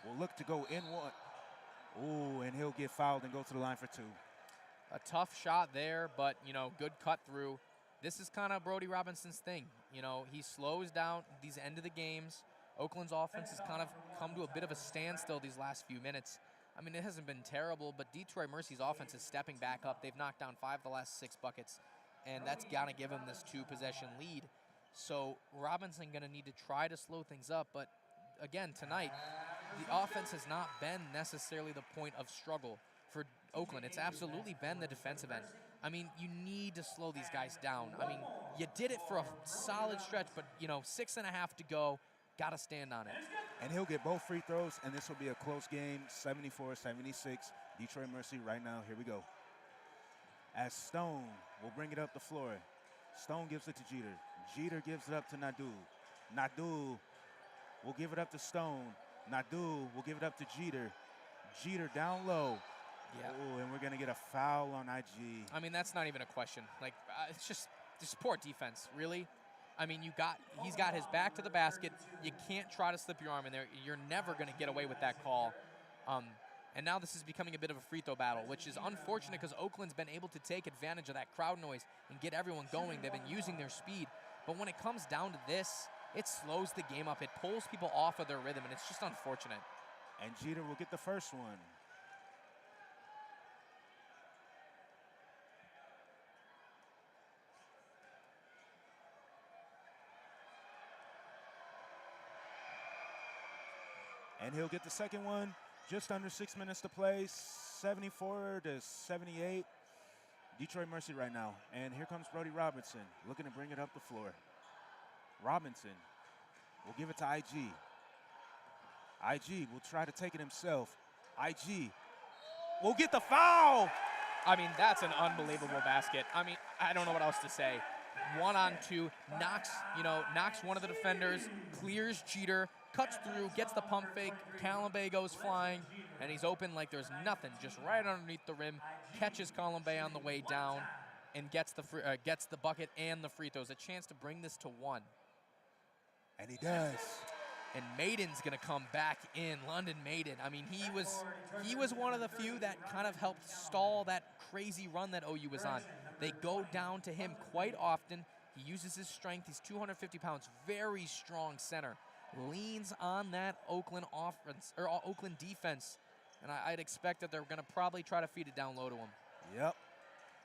will look to go in one. Ooh, and he'll get fouled and go to the line for 2. A tough shot there, but, you know, good cut through. This is kind of Brody Robinson's thing. You know, he slows down these end of the games, Oakland's offense has kind of come to a bit of a standstill these last few minutes. I mean, it hasn't been terrible, but Detroit Mercy's offense is stepping back up. They've knocked down 5 of the last 6 buckets, and that's got to give them this 2-possession lead. So Robinson going to need to try to slow things up, but again, tonight, the offense has not been necessarily the point of struggle for Oakland. It's absolutely been the defensive end. I mean, you need to slow these guys down. I mean, you did it for a solid stretch, but, 6.5 to go. Got to stand on it. And he'll get both free throws, and this will be a close game, 74-76. Detroit Mercy right now. Here we go. As Stone will bring it up the floor. Stone gives it to Jeter. Jeter gives it up to Nadu. Nadu will give it up to Stone. Nadu will give it up to Jeter. Jeter down low. Yeah. Oh, and we're going to get a foul on IG. I mean, that's not even a question. Like, it's just poor defense, really. I mean, he's got his back to the basket. You can't try to slip your arm in there. You're never going to get away with that call. And now this is becoming a bit of a free throw battle, which is unfortunate because Oakland's been able to take advantage of that crowd noise and get everyone going. They've been using their speed. But when it comes down to this, it slows the game up. It pulls people off of their rhythm, and it's just unfortunate. And Jeter will get the first one. And he'll get the second one. Just under 6 minutes to play, 74-78. Detroit Mercy right now. And here comes Brody Robinson, looking to bring it up the floor. Robinson will give it to IG. IG will try to take it himself. IG will get the foul. I mean, that's an unbelievable basket. I mean, I don't know what else to say. 1-on-2, knocks one of the defenders, clears Jeter, cuts through, gets the pump fake, Calambe goes flying, and he's open like there's nothing, just right underneath the rim, catches Calambe on the way down, and gets the bucket and the free throws. A chance to bring this to 1. And he does. And Maiden's gonna come back in, London Maiden. I mean, he was one of the few that kind of helped stall that crazy run that OU was on. They go down to him quite often. He uses his strength. He's 250 pounds, very strong center. Leans on that Oakland offense or Oakland defense, and I'd expect that they're going to probably try to feed it down low to him. Yep.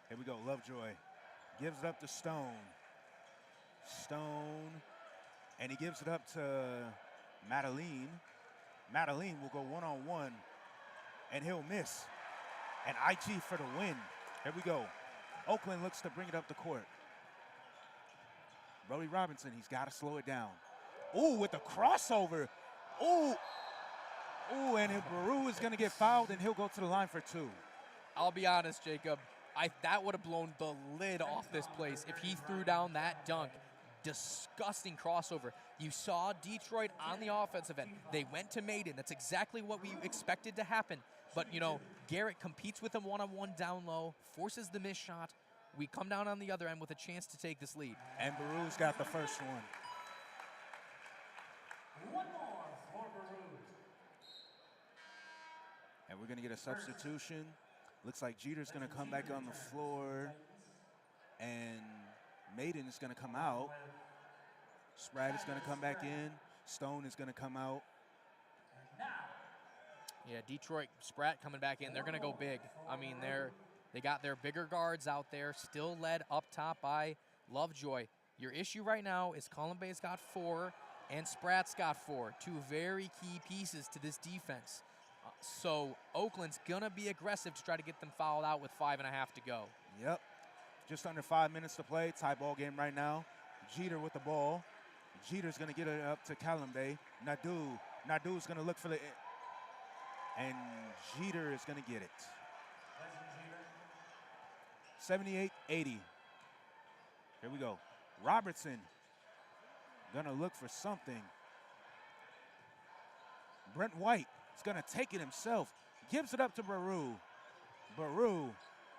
Here we go. Lovejoy gives it up to Stone. Stone, and he gives it up to Madeline. Madeline will go one-on-one, and he'll miss. And IG for the win. Here we go. Oakland looks to bring it up the court. Brody Robinson, he's got to slow it down. Ooh, with the crossover. Ooh. Ooh, and Baru is going to get fouled, and he'll go to the line for 2. I'll be honest, Jacob. That would have blown the lid off this place if he threw down that dunk. Disgusting crossover. You saw Detroit on the offensive end. They went to Maiden. That's exactly what we expected to happen. But, Garrett competes with him one-on-one down low, forces the missed shot. We come down on the other end with a chance to take this lead. And Baru's got the first one. One more for Baru. And we're going to get a substitution. Looks like Jeter's going to come back on the floor. And Maiden is going to come out. Spratt is going to come back in. Stone is going to come out. Yeah, Detroit, Spratt coming back in. They're going to go big. I mean, they got their bigger guards out there, still led up top by Lovejoy. Your issue right now is Calambe's got 4 and Spratt's got 4. 2 very key pieces to this defense. So Oakland's going to be aggressive to try to get them fouled out with 5.5 to go. Yep. Just under 5 minutes to play. Tie ball game right now. Jeter with the ball. Jeter's going to get it up to Calambe. Nadu's going to look for the... And Jeter is going to get it. 78-80. Here we go. Robertson going to look for something. Brent White is going to take it himself. Gives it up to Baru. Baru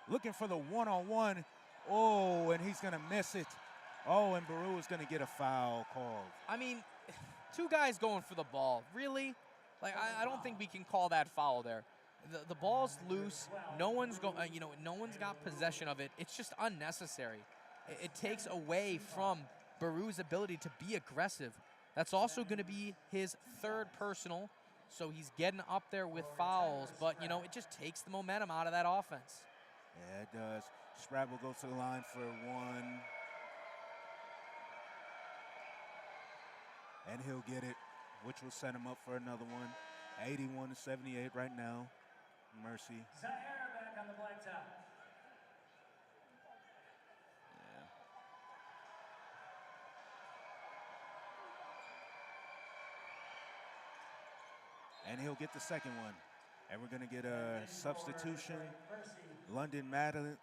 looking for the one-on-one. Oh, and he's going to miss it. Oh, and Baru is going to get a foul called. I mean, 2 guys going for the ball. Really? Like, I don't think we can call that foul there. The ball's loose. No one's got possession of it. It's just unnecessary. It takes away from Baru's ability to be aggressive. That's also going to be his third personal, so he's getting up there with fouls, but, you know, it just takes the momentum out of that offense. Yeah, it does. Spratt will go to the line for one. And he'll get it, which will set him up for another one. 81-78 right now. Mercy. Zaire back on the blacktop. Yeah. And he'll get the second one. And we're going to get a substitution. London Madeline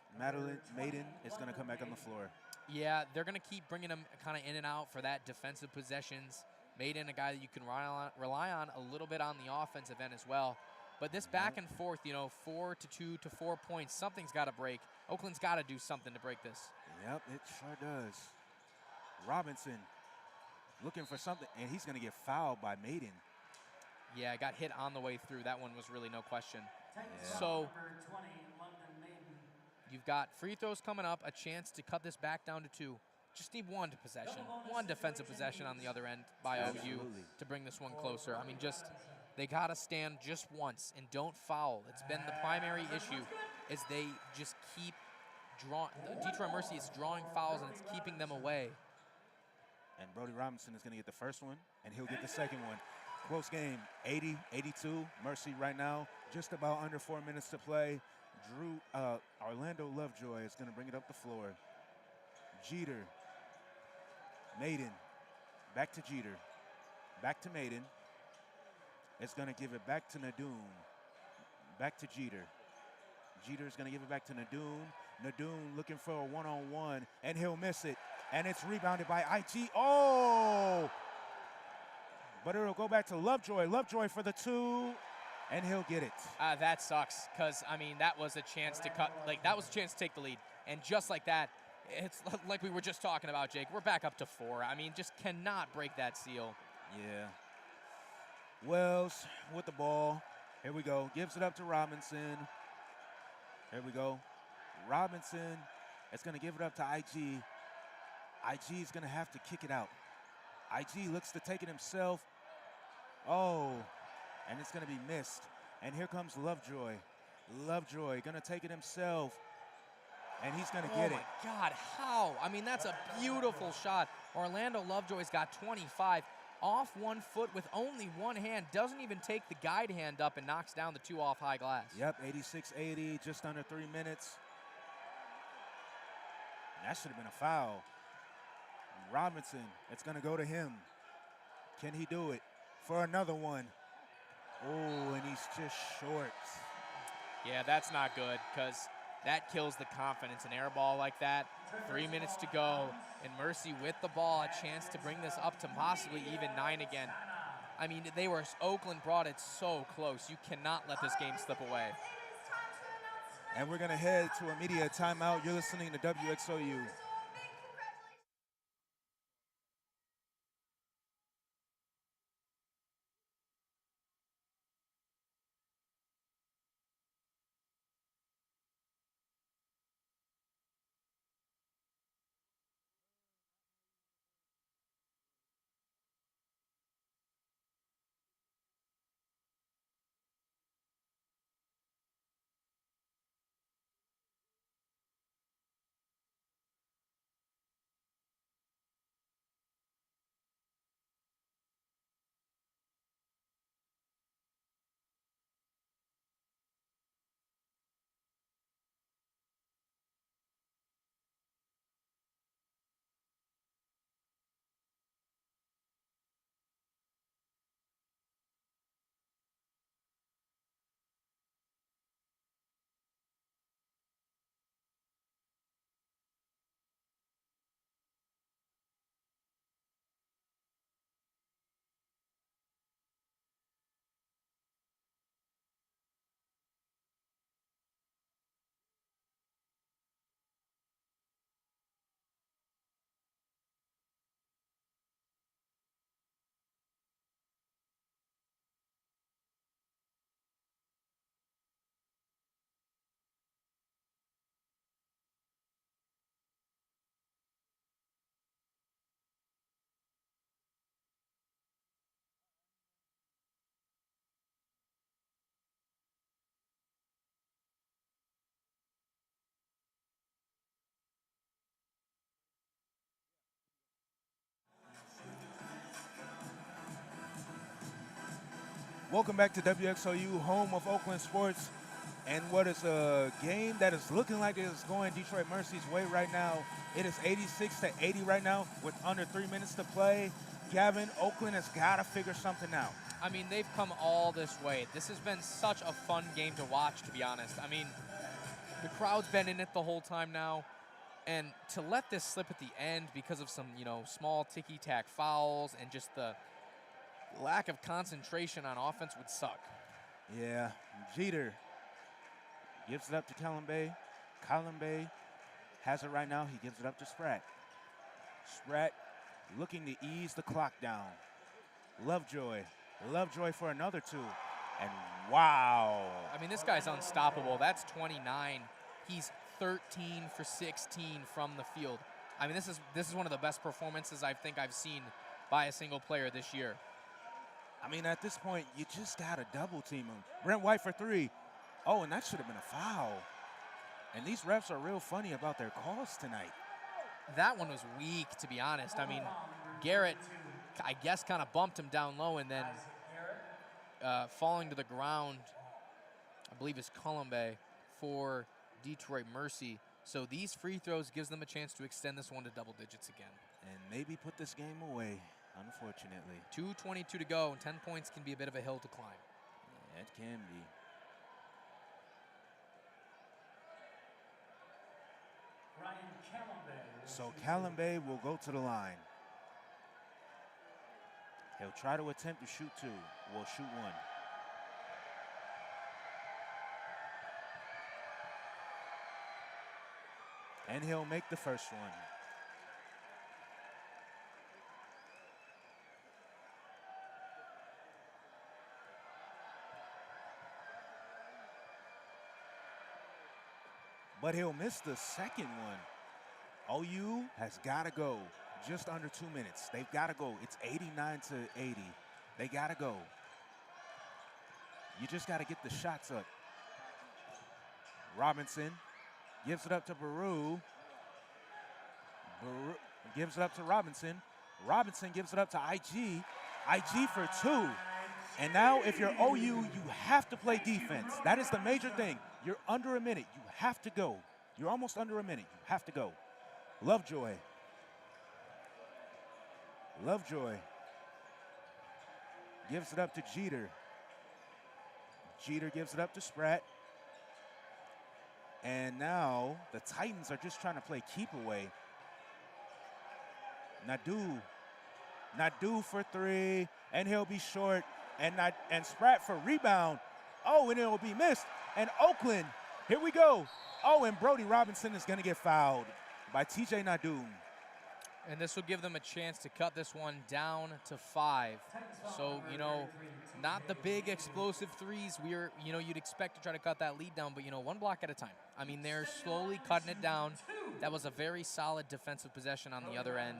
Maiden is going to come back on the floor. Yeah, they're going to keep bringing him kind of in and out for that defensive possessions. Maiden, a guy that you can rely on a little bit on the offensive end as well. But this back and forth, you know, 4 to 2 to 4 points, something's got to break. Oakland's got to do something to break this. Yep, it sure does. Robinson looking for something, and he's going to get fouled by Maiden. Yeah, got hit on the way through. That one was really no question. Yeah. So Number 20, London Maiden. you've got free throws coming up, a chance to cut this back down to 2. Just need one possession, one defensive possession on the other end by Absolutely. OU to bring this one closer. I mean, just they got to stand just once and don't foul. It's been the primary issue is they just keep drawing. Detroit Mercy is drawing fouls and it's keeping them away. And Brody Robinson is going to get the first one, and he'll get the second one. Close game, 80-82. Mercy right now, just about under 4 minutes to play. Orlando Lovejoy is going to bring it up the floor. Jeter, Maiden, back to Jeter, back to Maiden. It's going to give it back to Nadoon, back to Jeter. Jeter's going to give it back to Nadoon. Nadoon looking for a one-on-one, and he'll miss it. And it's rebounded by IG. Oh! But it'll go back to Lovejoy. Lovejoy for the 2, and he'll get it. That sucks, because, I mean, that was a chance to cut, like, that was a chance to take the lead. And just like that, it's like we were just talking about, Jake. We're back up to 4. I mean, just cannot break that seal. Yeah. Wells with the ball. Here we go. Gives it up to Robinson. Here we go. Robinson is going to give it up to IG. IG is going to have to kick it out. IG looks to take it himself. Oh, and it's going to be missed. And here comes Lovejoy. Lovejoy going to take it himself. And he's going to get it. Oh, my God, how? I mean, that's a beautiful shot. Orlando Lovejoy's got 25. Off 1 foot with only one hand. Doesn't even take the guide hand up and knocks down the 2 off high glass. Yep, 86-80, just under 3 minutes. That should have been a foul. Robinson, it's going to go to him. Can he do it for another one? Oh, and he's just short. Yeah, that's not good because that kills the confidence. An air ball like that, 3 minutes to go, and Mercy with the ball, a chance to bring this up to possibly even 9 again. I mean, Oakland brought it so close. You cannot let this game slip away. And we're going to head to a media timeout. You're listening to WXOU. Welcome back to WXOU, home of Oakland sports, and what is a game that is looking like it is going Detroit Mercy's way right now. It is 86-80 right now with under 3 minutes to play. Gavin, Oakland has got to figure something out. I mean, they've come all this way. This has been such a fun game to watch, to be honest. I mean, the crowd's been in it the whole time now, and to let this slip at the end because of some, small ticky-tack fouls and just the lack of concentration on offense would suck. Yeah, Jeter gives it up to Kalimbe. Kalimbe has it right now. He gives it up to Spratt. Spratt looking to ease the clock down. Lovejoy for another two. And wow. I mean, this guy's unstoppable. That's 29. He's 13 for 16 from the field. I mean, this is one of the best performances I think I've seen by a single player this year. I mean, at this point, you just got to double team him. Brent White for three. Oh, and that should have been a foul. And these refs are real funny about their calls tonight. That one was weak, to be honest. I mean, Garrett, I guess, kind of bumped him down low, and then falling to the ground, I believe is Kalimbe for Detroit Mercy. So these free throws gives them a chance to extend this one to double digits again. And maybe put this game away, unfortunately. 2:22 to go, and 10 points can be a bit of a hill to climb. Yeah, it can be. So Kalimbe will go to the line. He'll try to attempt to shoot two. Will shoot one. And he'll make the first one. But he'll miss the second one. OU has got to go. Just under 2 minutes. They've got to go. It's 89-80. They got to go. You just got to get the shots up. Robinson gives it up to Baru. Baru gives it up to Robinson. Robinson gives it up to IG. IG for two. And now if you're OU, you have to play defense. That is the major thing. You're under a minute. You have to go. You're almost under a minute. You have to go. Lovejoy. Lovejoy gives it up to Jeter. Jeter gives it up to Spratt. And now the Titans are just trying to play keep away. Nadu for three, and he'll be short. And Spratt for rebound. Oh, and it will be missed. And Oakland, here we go. Oh, and Brody Robinson is going to get fouled by TJ Nadu. And this will give them a chance to cut this one down to 5. So, not the big explosive threes you'd expect to try to cut that lead down, but, one block at a time. I mean, they're slowly cutting it down. That was a very solid defensive possession on the other end.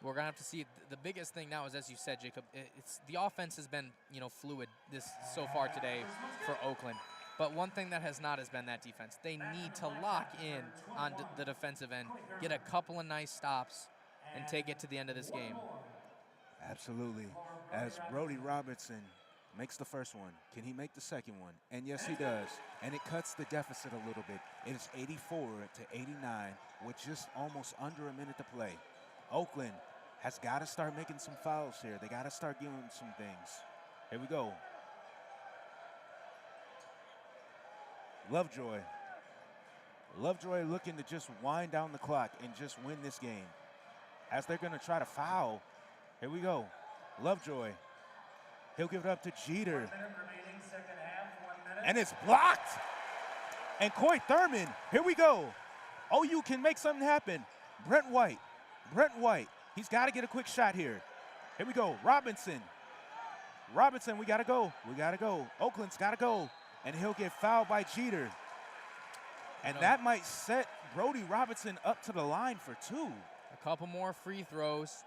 We're going to have to see. The biggest thing now is, as you said, Jacob, it's the offense has been, fluid so far today for Oakland. But one thing that has been that defense. They need to lock in on the defensive end, get a couple of nice stops, and take it to the end of this game. Absolutely. As Brody Robinson makes the first one, can he make the second one? And yes, he does. And it cuts the deficit a little bit. It is 84-89 with just almost under a minute to play. Oakland has got to start making some fouls here. They got to start doing some things. Here we go. Lovejoy. Lovejoy looking to just wind down the clock and just win this game. As they're going to try to foul. Here we go. Lovejoy. He'll give it up to Jeter. And it's blocked. And Coy Thurman. Here we go. OU can make something happen. Brent White. He's got to get a quick shot here. Here we go. Robinson, we got to go. Oakland's got to go. And he'll get fouled by Jeter. And that might set Brody Robinson up to the line for 2. A couple more free throws.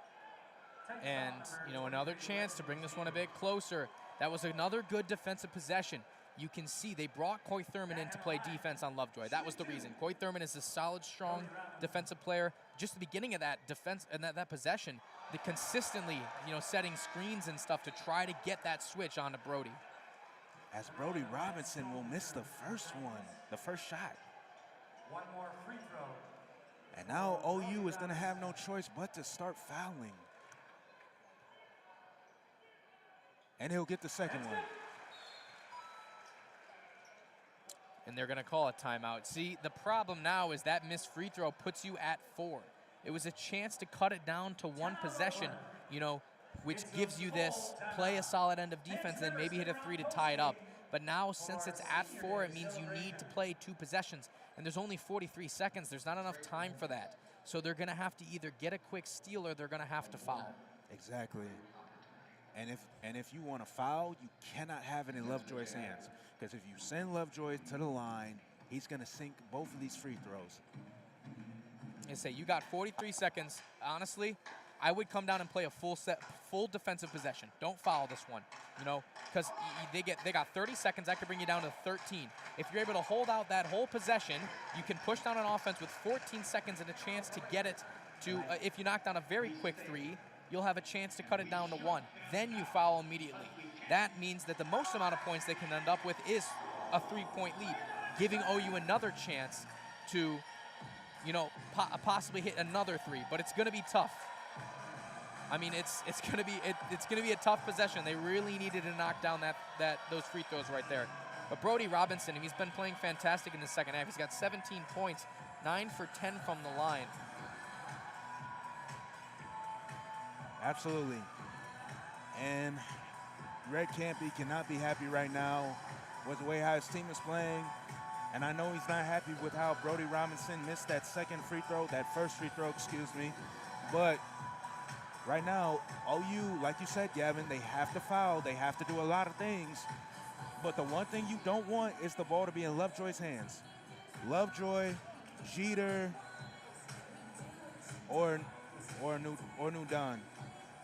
And, another chance to bring this one a bit closer. That was another good defensive possession. You can see they brought Coy Thurman in to play defense on Lovejoy. That was the reason. Coy Thurman is a solid, strong defensive player. just the beginning of that defense and that possession, the consistently, setting screens and stuff to try to get that switch onto Brody. As Brody Robinson will miss the first one, the first shot. One more free throw. And now OU is going to have no choice but to start fouling. And he'll get the second one. And they're going to call a timeout. See, the problem now is that missed free throw puts you at 4. It was a chance to cut it down to 1 possession, which gives you this, play a solid end of defense, then maybe hit a 3 to tie it up. But now, since it's at 4, it means you need to play 2 possessions. And there's only 43 seconds. There's not enough time for that. So they're going to have to either get a quick steal or they're going to have to foul. Exactly. And if you want to foul, you cannot have it in Lovejoy's hands. Because if you send Lovejoy to the line, he's going to sink both of these free throws. I say you got 43 seconds. Honestly, I would come down and play a full defensive possession. Don't foul this one, because they got 30 seconds. That could bring you down to 13. If you're able to hold out that whole possession, you can push down an offense with 14 seconds and a chance to get it to. If you knock down a very quick 3, you'll have a chance to cut it down to 1. Then you foul immediately. That means that the most amount of points they can end up with is a 3-point lead, giving OU another chance to, possibly hit another 3. But it's going to be tough. I mean, it's going to be a tough possession. They really needed to knock down those free throws right there. But Brody Robinson, he's been playing fantastic in the second half. He's got 17 points, 9 for 10 from the line. Absolutely. And Red Campy cannot be happy right now with the way how his team is playing. And I know he's not happy with how Brody Robinson missed that first free throw, excuse me. But right now, OU, like you said, Gavin, they have to foul. They have to do a lot of things. But the one thing you don't want is the ball to be in Lovejoy's hands. Lovejoy, Jeter, or New Don.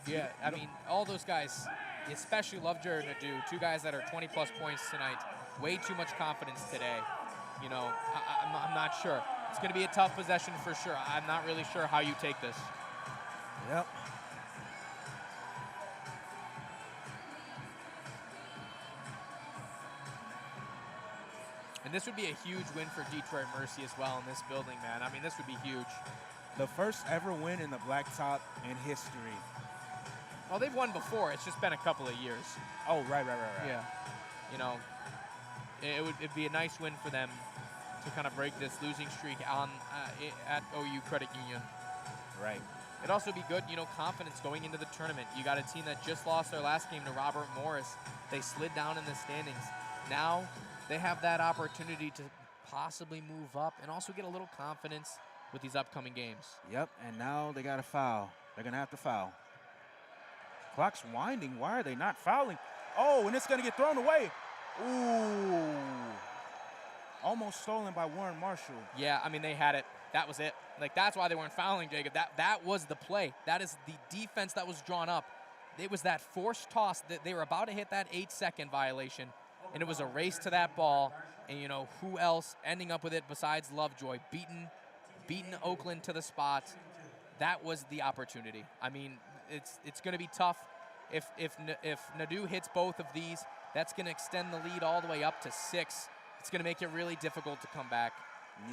Yeah, I mean, all those guys, especially Lovejoy and Nadeau, 2 guys that are 20-plus points tonight. Way too much confidence today. I'm not sure. It's going to be a tough possession for sure. I'm not really sure how you take this. Yep. And this would be a huge win for Detroit Mercy as well in this building, man. I mean, this would be huge. The first ever win in the Blacktop in history. Well, they've won before. It's just been a couple of years. Oh, right. Yeah. It'd be a nice win for them to kind of break this losing streak at OU Credit Union. Right. It'd also be good, confidence going into the tournament. You got a team that just lost their last game to Robert Morris. They slid down in the standings. Now they have that opportunity to possibly move up and also get a little confidence with these upcoming games. Yep, and now they got to foul. They're going to have to foul. Clock's winding. Why are they not fouling? Oh, and it's going to get thrown away. Ooh. Almost stolen by Warren Marshall. Yeah, I mean, they had it. That was it. That's why they weren't fouling, Jacob. That was the play. That is the defense that was drawn up. It was that forced toss. That they were about to hit that 8-second violation, and it was a race to that ball. And, who else ending up with it besides Lovejoy? Beating Oakland to the spot. That was the opportunity. I mean, it's going to be tough. If Nadeau hits both of these, that's going to extend the lead all the way up to 6. It's going to make it really difficult to come back.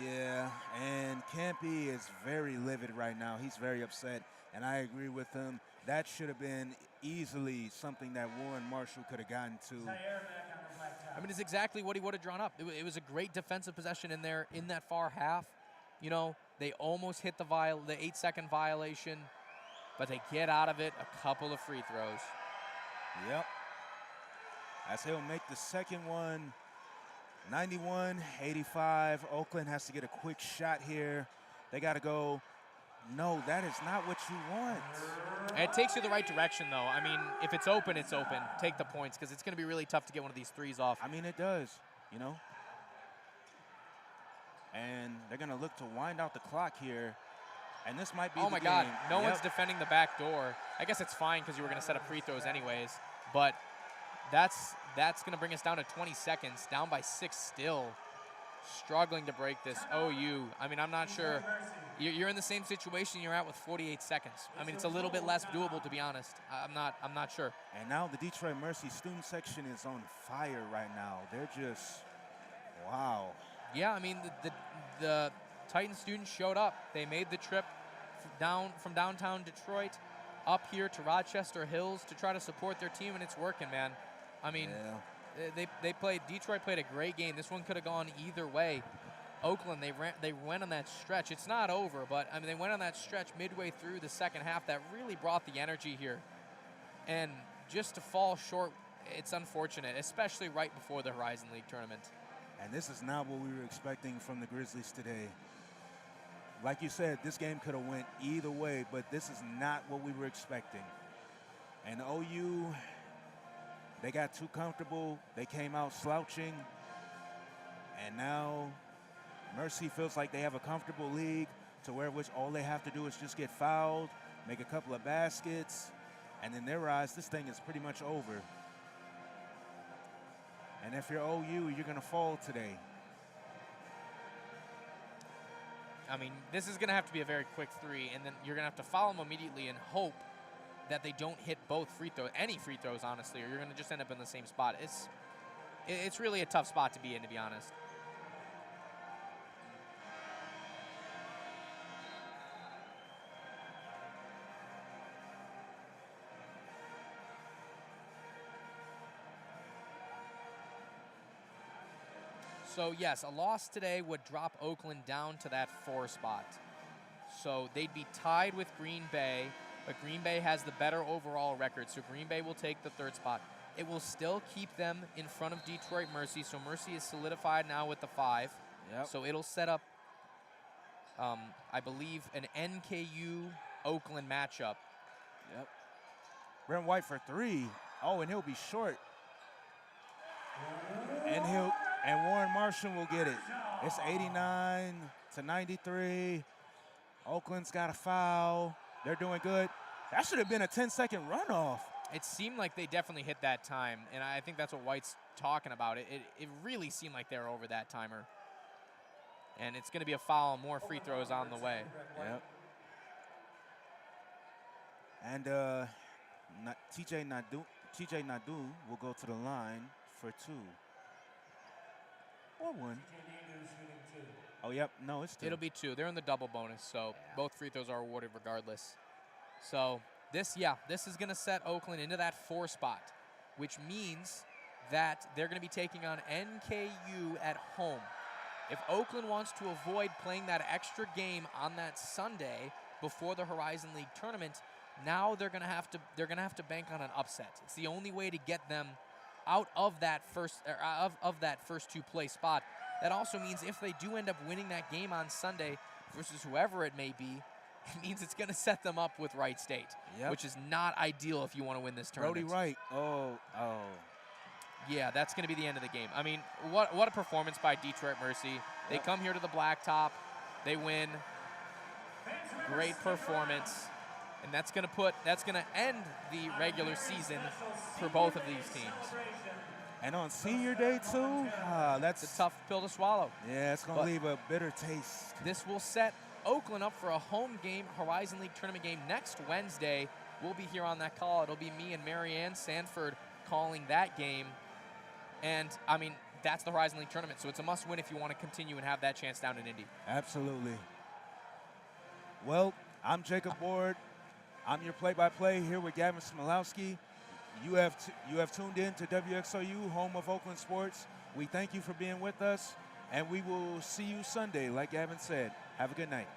Yeah, and Campy is very livid right now. He's very upset, and I agree with him. That should have been easily something that Warren Marshall could have gotten to. I mean, it's exactly what he would have drawn up. It was a great defensive possession in there in that far half. They almost hit the 8-second violation, but they get out of it a couple of free throws. Yep. As he'll make the second one, 91-85. Oakland has to get a quick shot here. They got to go. No, that is not what you want. It takes you the right direction, though. I mean, if it's open, it's open. Take the points, because it's going to be really tough to get one of these threes off. I mean, it does, And they're going to look to wind out the clock here. And this might be Oh, my the God. game. No one's defending the back door. I guess it's fine because you were going to set up free throws anyways. But that's going to bring us down to 20 seconds, down by 6 still. struggling to break this. OU, I mean, I'm not sure. You're in the same situation you're at with 48 seconds. I mean, it's a little bit less doable, to be honest. I'm not sure. And now the Detroit Mercy student section is on fire right now. They're just, wow. Yeah, I mean, the Titan students showed up. They made the trip from downtown Detroit up here to Rochester Hills to try to support their team, and it's working, man. I mean, Detroit played a great game. This one could have gone either way. Oakland, they went on that stretch. It's not over, but I mean, they went on that stretch midway through the second half that really brought the energy here. And just to fall short, it's unfortunate, especially right before the Horizon League tournament. And this is not what we were expecting from the Grizzlies today. Like you said, this game could have went either way, but this is not what we were expecting. And OU, they got too comfortable. They came out slouching. And now Mercy feels like they have a comfortable league to where which all they have to do is just get fouled, make a couple of baskets, and in their eyes, this thing is pretty much over. And if you're OU, you're going to fall today. I mean, this is going to have to be a very quick three, and then you're going to have to foul them immediately and hope that they don't hit both free throws, any free throws, honestly, or you're going to just end up in the same spot. It's really a tough spot to be in, to be honest. So, yes, a loss today would drop Oakland down to that 4 spot. So they'd be tied with Green Bay, but Green Bay has the better overall record, so Green Bay will take the 3rd spot. It will still keep them in front of Detroit Mercy, so Mercy is solidified now with the 5. Yep. So it'll set up, I believe, an NKU-Oakland matchup. Yep. Brent White for 3. Oh, and he'll be short. And Warren Marshall will get it. It's 89-93. Oakland's got a foul. They're doing good. That should have been a 10-second runoff. It seemed like they definitely hit that time, and I think that's what White's talking about. It really seemed like they were over that timer. And it's going to be a foul, more free throws on the way. Yep. And TJ Nadu will go to the line for 2. Or 1. Oh, yep. No, it's 2. It'll be 2. They're in the double bonus, so both free throws are awarded regardless. So this is going to set Oakland into that 4 spot, which means that they're going to be taking on NKU at home. If Oakland wants to avoid playing that extra game on that Sunday before the Horizon League tournament, now they're going to have to bank on an upset. It's the only way to get them out of that first first 2-place spot. That also means if they do end up winning that game on Sunday versus whoever it may be, it means it's going to set them up with Wright State, which is not ideal if you want to win this tournament. Brody Wright. Oh. Yeah, that's going to be the end of the game. I mean, what a performance by Detroit Mercy. They come here to the Blacktop. They win. Great performance. And that's going to end the regular season for both of these teams. And on senior day, too, that's a tough pill to swallow. Yeah, it's going to leave a bitter taste. This will set Oakland up for a home game, Horizon League tournament game next Wednesday. We'll be here on that call. It'll be me and Marianne Sanford calling that game. And, I mean, that's the Horizon League tournament, so it's a must-win if you want to continue and have that chance down in Indy. Absolutely. Well, I'm Jacob Ward. I'm your play-by-play here with Gavin Smilowski. You have tuned in to WXOU, home of Oakland sports. We thank you for being with us, and we will see you Sunday, like Gavin said. Have a good night.